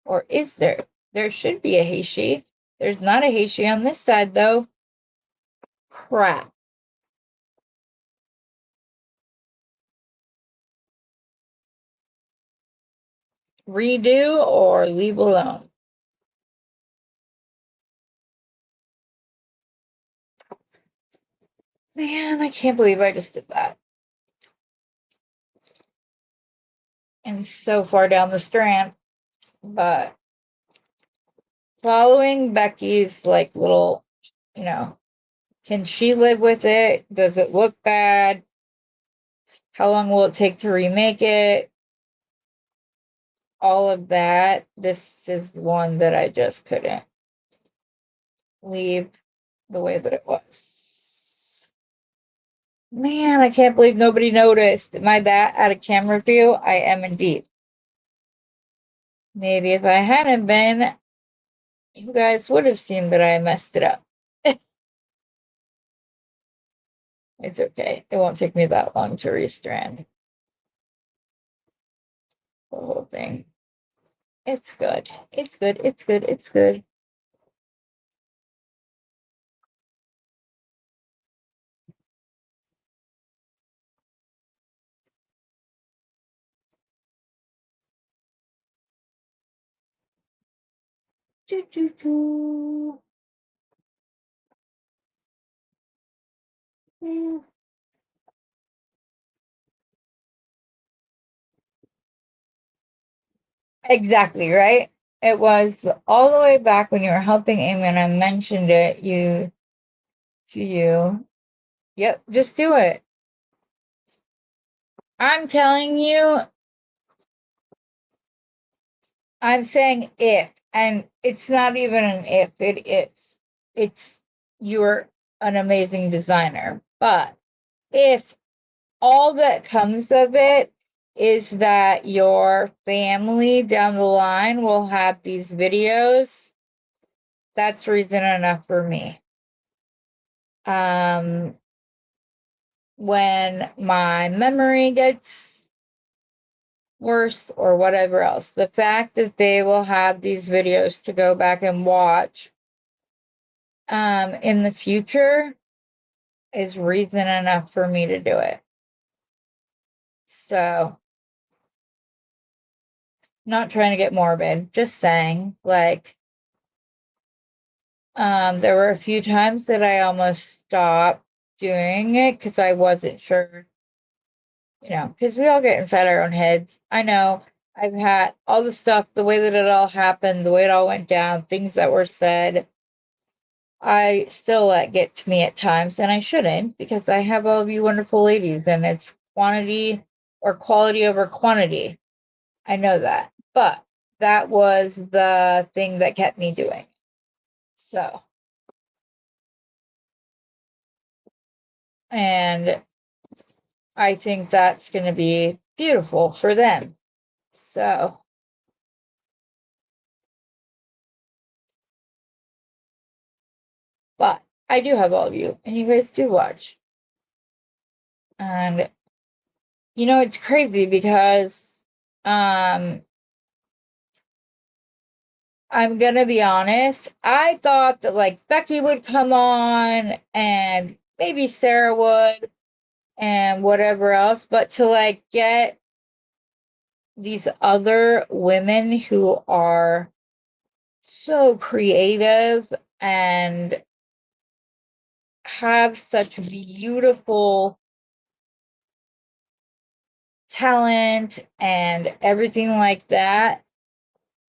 Or is there? There should be a heishi. There's not a heishi on this side, though. Crap. Redo or leave alone? Man, I can't believe I just did that. And so far down the strand. But following Becky's like little, you know, can she live with it? Does it look bad? How long will it take to remake it? All of that. This is one that I just couldn't leave the way that it was. Man, I can't believe nobody noticed. Am I that out of camera view? I am indeed. Maybe if I hadn't been, you guys would have seen that I messed it up. It's okay. It won't take me that long to restrand the whole thing. It's good. It's good. It's good. It's good. Exactly, right? It was all the way back when you were helping Amy and I mentioned it to you. Yep, just do it. I'm telling you, I'm saying if, and it's not even an if, it is. It's you're an amazing designer. But if all that comes of it is that your family down the line will have these videos, that's reason enough for me. When my memory gets worse or whatever else, the fact that they will have these videos to go back and watch in the future is reason enough for me to do it. So, not trying to get morbid, just saying, like, there were a few times that I almost stopped doing it because I wasn't sure, because we all get inside our own heads. I know I've had all the stuff, the way that it all happened, the way it all went down, things that were said. I still let get to me at times, and I shouldn't because I have all of you wonderful ladies, and it's quantity or quality over quantity. I know that, but that was the thing that kept me doing. So, and I think that's going to be beautiful for them. So, but I do have all of you, and you guys do watch. And it's crazy because I'm gonna be honest, I thought that like Becky would come on and maybe Sarah would and whatever else, but to like get these other women who are so creative and have such beautiful talent and everything like that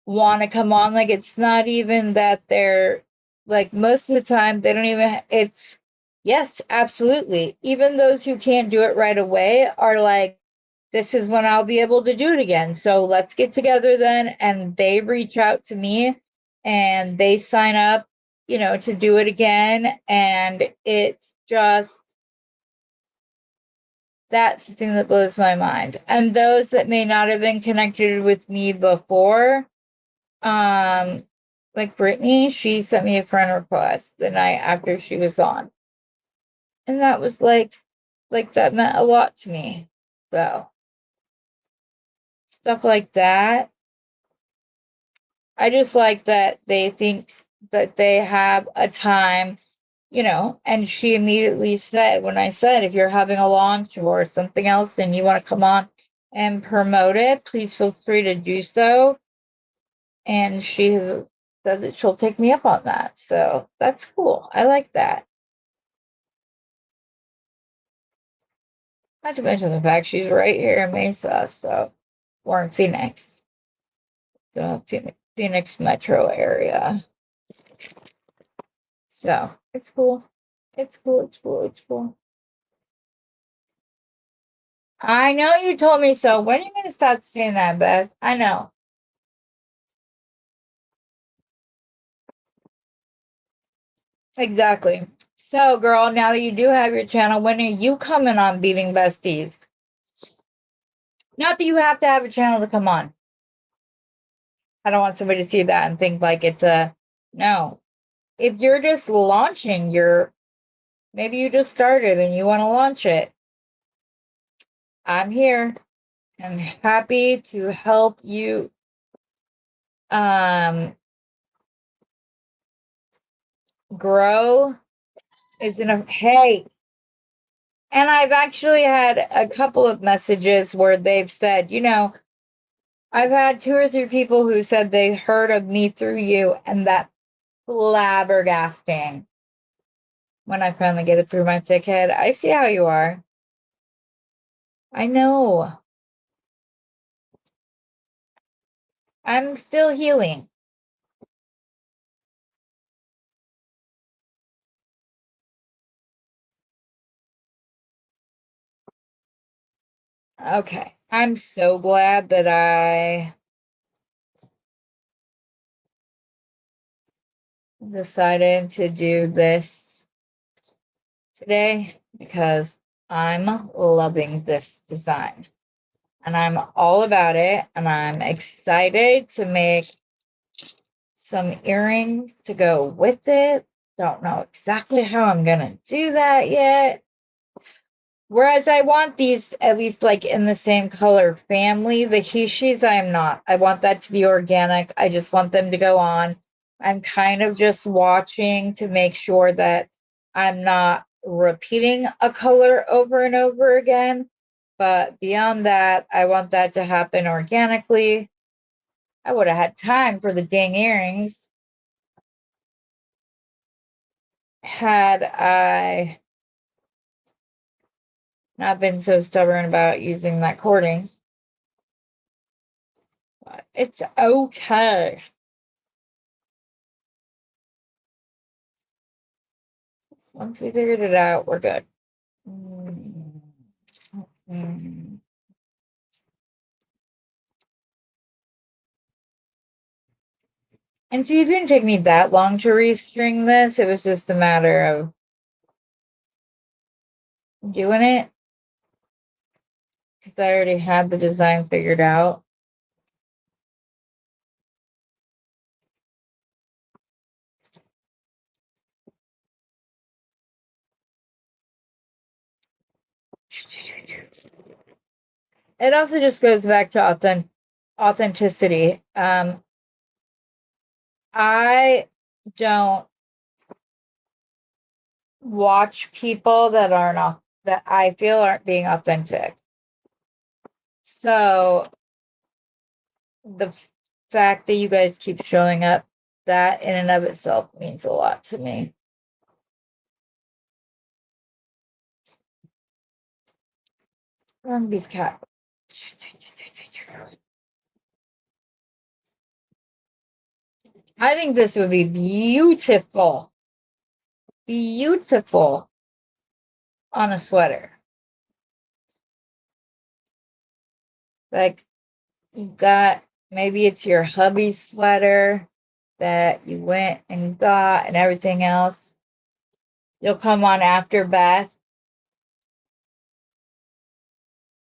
want to come on. Like, it's not even that they're like, most of the time they don't even, it's yes, absolutely, even those who can't do it right away are like, this is when I'll be able to do it again, so let's get together then. And they reach out to me and they sign up to do it again. And it's just, that's the thing that blows my mind. And those that may not have been connected with me before, like Brittany, she sent me a friend request the night after she was on. And that was like that meant a lot to me. So stuff like that. I just like that they think that they have a time, and she immediately said, when I said, if you're having a launch or something else and you want to come on and promote it, please feel free to do so. And she has said that she'll take me up on that. So that's cool. I like that. Not to mention the fact she's right here in Mesa, so we're in Phoenix. So Phoenix metro area. So it's cool. It's cool. It's cool. It's cool. I know you told me so. When are you gonna stop saying that, Beth? I know. Exactly. So, girl, now that you do have your channel, when are you coming on Beading Besties? Not that you have to have a channel to come on. I don't want somebody to see that and think like it's a no. If you're just launching maybe you just started and you want to launch it, I'm here. I'm happy to help you grow. Hey, and I've actually had a couple of messages where they've said, I've had 2 or 3 people who said they heard of me through you, and that flabbergasting when I finally get it through my thick head. I see how you are. I know. I'm still healing. Okay. I'm so glad that I decided to do this today because I'm loving this design and I'm all about it, and I'm excited to make some earrings to go with it. Don't know exactly how I'm gonna do that yet. Whereas I want these at least like in the same color family. The Hishis, I am not. I want that to be organic. I just want them to go on. I'm kind of just watching to make sure that I'm not repeating a color over and over again. But beyond that, I want that to happen organically. I would have had time for the dang earrings had I not been so stubborn about using that cording. But it's okay. Once we figured it out, we're good. Mm. Mm. And see, it didn't take me that long to restring this. It was just a matter of doing it because I already had the design figured out. It also just goes back to authenticity. I don't watch people that aren't that I feel aren't being authentic. So the fact that you guys keep showing up, that in and of itself means a lot to me. Wrong beef cat. I think this would be beautiful. Beautiful on a sweater. Like you got, maybe it's your hubby's sweater that you went and got and everything else. You'll come on after Beth.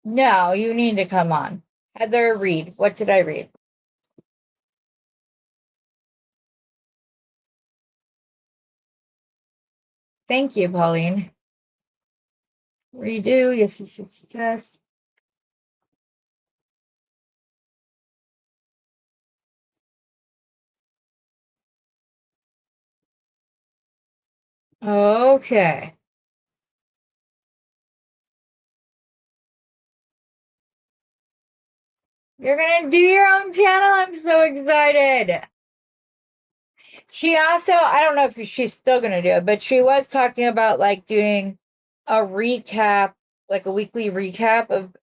No, you need to come on. Heather, read. What did I read? Thank you, Pauline. Redo. Yes, yes, yes, yes. Okay. You're gonna do your own channel. I'm so excited. She also, I don't know if she's still gonna do it, but she was talking about like doing a recap, like a weekly recap of,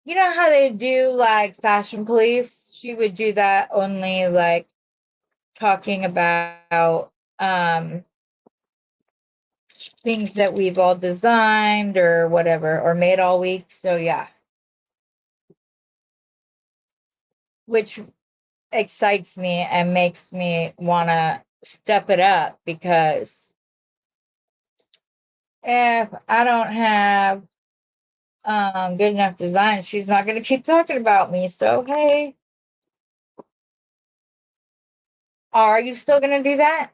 you know how they do like Fashion Police? She would do that, only like talking about things that we've all designed or whatever, or made all week. So yeah. Which excites me and makes me want to step it up, because if I don't have good enough design, she's not going to keep talking about me. So hey, are you still going to do that,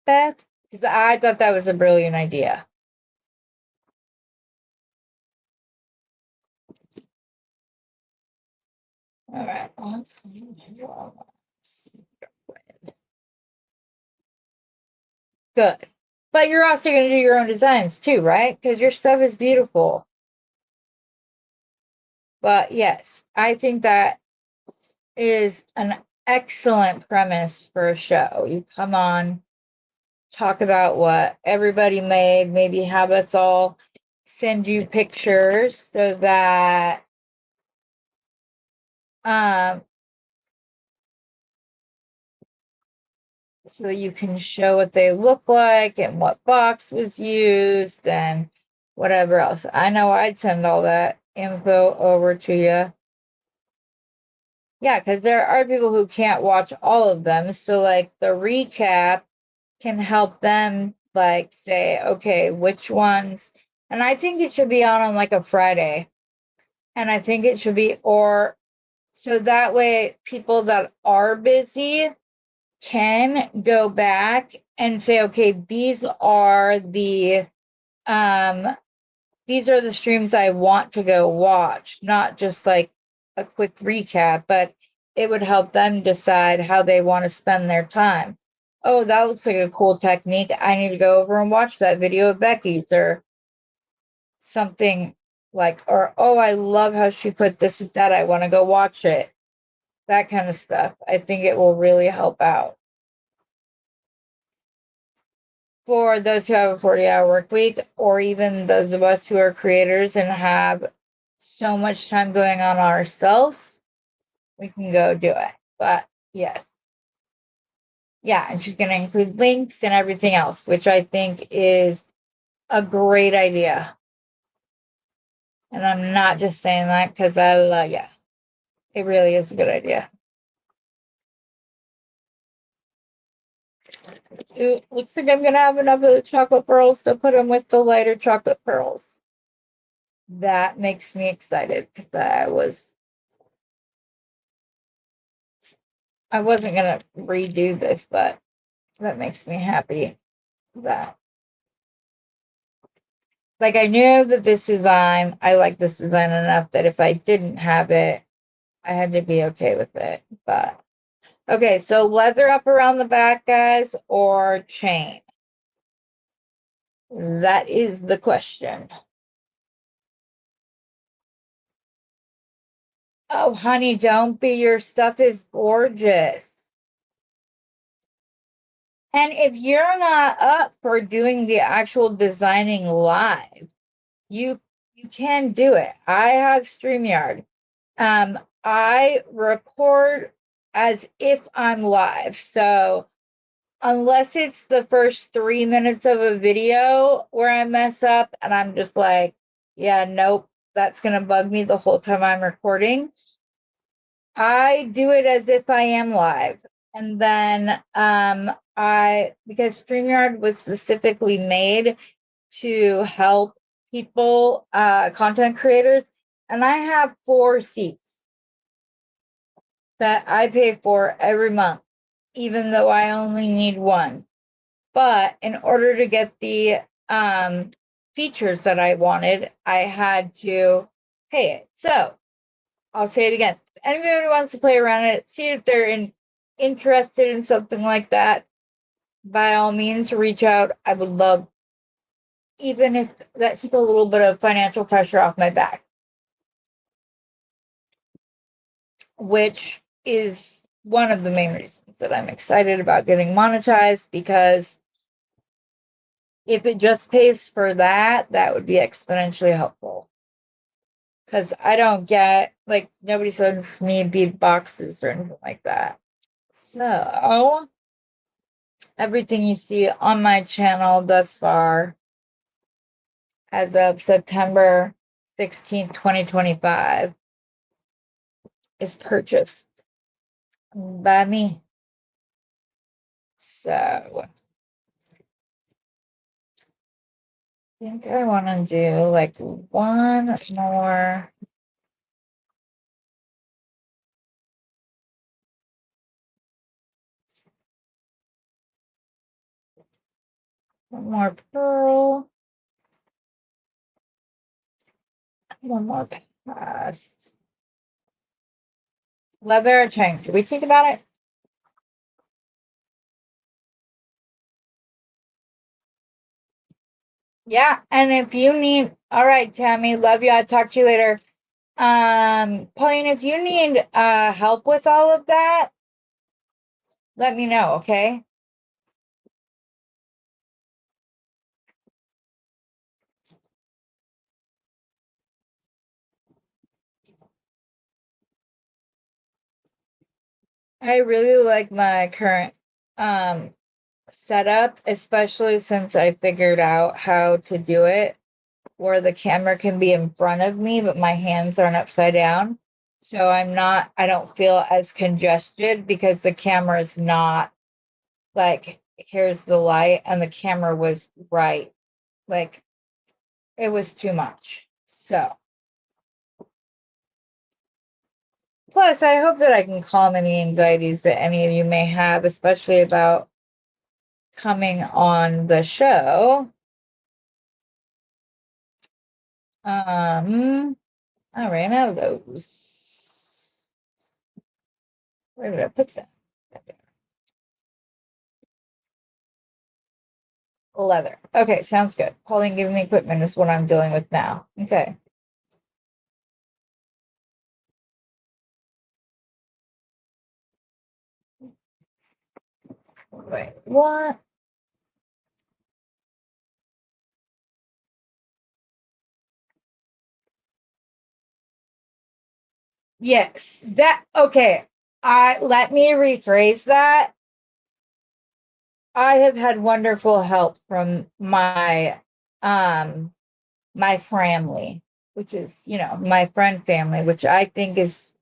Beth? Because I thought that was a brilliant idea. All right. Good. But you're also going to do your own designs too, right? Because your stuff is beautiful. But yes, I think that is an excellent premise for a show. You come on, talk about what everybody made, maybe have us all send you pictures so that um so you can show what they look like and what box was used and whatever else. I know I'd send all that info over to you. Yeah, because there are people who can't watch all of them. So, like, the recap can help them, like, say, okay, which ones. And I think it should be on like a Friday. And I think it should be, or so that way people that are busy can go back and say, okay, um these are the streams I want to go watch, not just like a quick recap, but it would help them decide how they want to spend their time. Oh, that looks like a cool technique. I need to go over and watch that video of Becky's or something like, or oh, I love how she put this with that. I want to go watch it. That kind of stuff. I think it will really help out. For those who have a 40-hour work week, or even those of us who are creators and have so much time going on ourselves, we can go do it. But yes. Yeah, and she's going to include links and everything else, which I think is a great idea. And I'm not just saying that because I love, yeah, it really is a good idea. Ooh, looks like I'm going to have enough of the chocolate pearls to put them with the lighter chocolate pearls. That makes me excited because I wasn't going to redo this, but that makes me happy that, like, I knew that this design, I like this design enough that if I didn't have it, I had to be okay with it. But okay, so leather up around the back, guys, or chain? That is the question. Oh, honey, don't be. Your stuff is gorgeous. And if you're not up for doing the actual designing live, you can do it. I have StreamYard. I record as if I'm live. So unless it's the first 3 minutes of a video where I mess up and I'm just like, yeah, nope, that's gonna bug me the whole time I'm recording. I do it as if I am live. And then because StreamYard was specifically made to help people, content creators, and I have 4 seats that I pay for every month, even though I only need 1. But in order to get the features that I wanted, I had to pay it. So I'll say it again. If anybody wants to play around it, see if they're interested in something like that, by all means, reach out. I would love, even if that took a little bit of financial pressure off my back, which is one of the main reasons that I'm excited about getting monetized, because if it just pays for that, that would be exponentially helpful. Because I don't get, like, nobody sends me bead boxes or anything like that. So, everything you see on my channel thus far, as of September 16th, 2025, is purchased by me. So, I think I want to do like one more. One more pearl. One more past. Leather or chain? Did we think about it? Yeah. And if you need, all right, Tammy, love you. I'll talk to you later. Pauline, if you need help with all of that, let me know, okay? I really like my current setup, especially since I figured out how to do it where the camera can be in front of me, but my hands aren't upside down. So I don't feel as congested because the camera is not like, here's the light, and the camera was right. Like, it was too much. So, plus, I hope that I can calm any anxieties that any of you may have, especially about coming on the show. I ran out of those. Where did I put them? Leather. Okay, sounds good. Pauline giving me equipment is what I'm dealing with now. Okay. Wait, what? Yes, that okay. Let me rephrase that. I have had wonderful help from my family, which is, my friend family, which I think is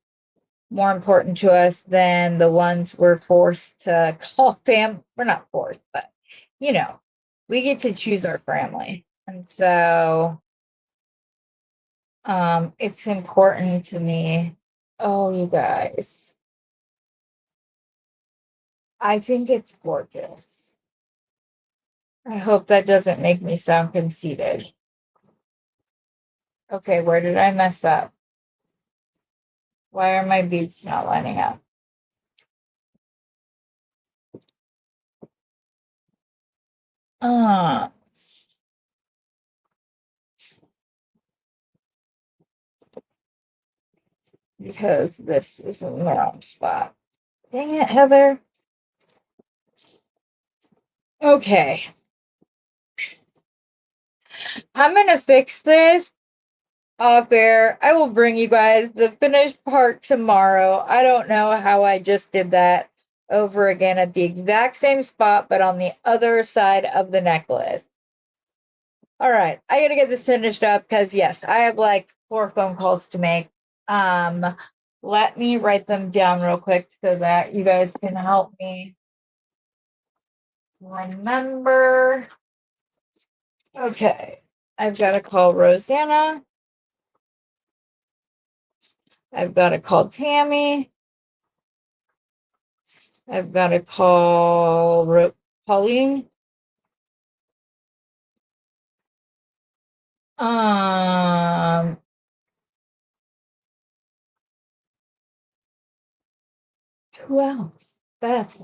more important to us than the ones we're forced to call fam. We're not forced, but we get to choose our family. And so it's important to me. Oh, you guys. I think it's gorgeous. I hope that doesn't make me sound conceited. Okay, where did I mess up? Why are my beads not lining up? Uh, because this is in the wrong spot. Dang it, Heather. Okay. I'm gonna fix this off air. I will bring you guys the finished part tomorrow. I don't know how I just did that over again at the exact same spot, but on the other side of the necklace. All right, I gotta get this finished up because yes, I have like 4 phone calls to make. Um, let me write them down real quick so that you guys can help me remember. Okay, I've got to call Rosanna. I've got to call Tammy. I've got to call Pauline. Um, who else? Beth.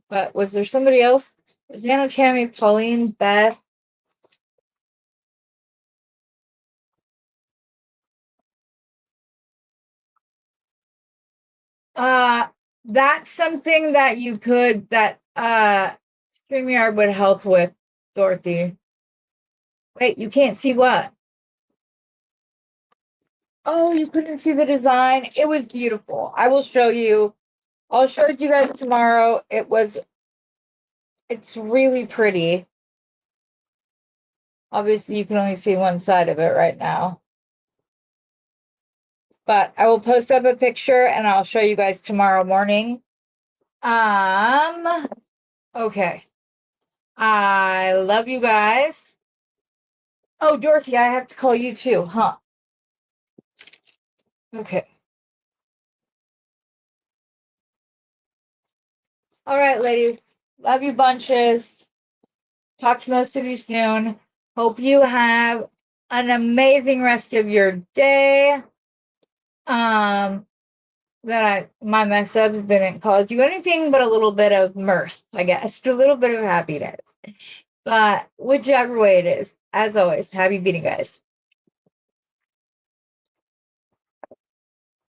But was there somebody else? Rosanna, Tammy, Pauline, Beth. That's something that you could that StreamYard would help with, Dorothy. Wait, you can't see what? Oh, you couldn't see the design. It was beautiful. I will show you. I'll show it to you guys tomorrow. It's really pretty. Obviously, you can only see one side of it right now. But I will post up a picture and I'll show you guys tomorrow morning. Okay. I love you guys. Oh, Dorothy, I have to call you too, huh? Okay. All right, ladies. Love you bunches. Talk to most of you soon. Hope you have an amazing rest of your day. My mess ups didn't cause you anything but a little bit of mirth, I guess. A little bit of happiness. But whichever way it is, as always, happy beating, guys.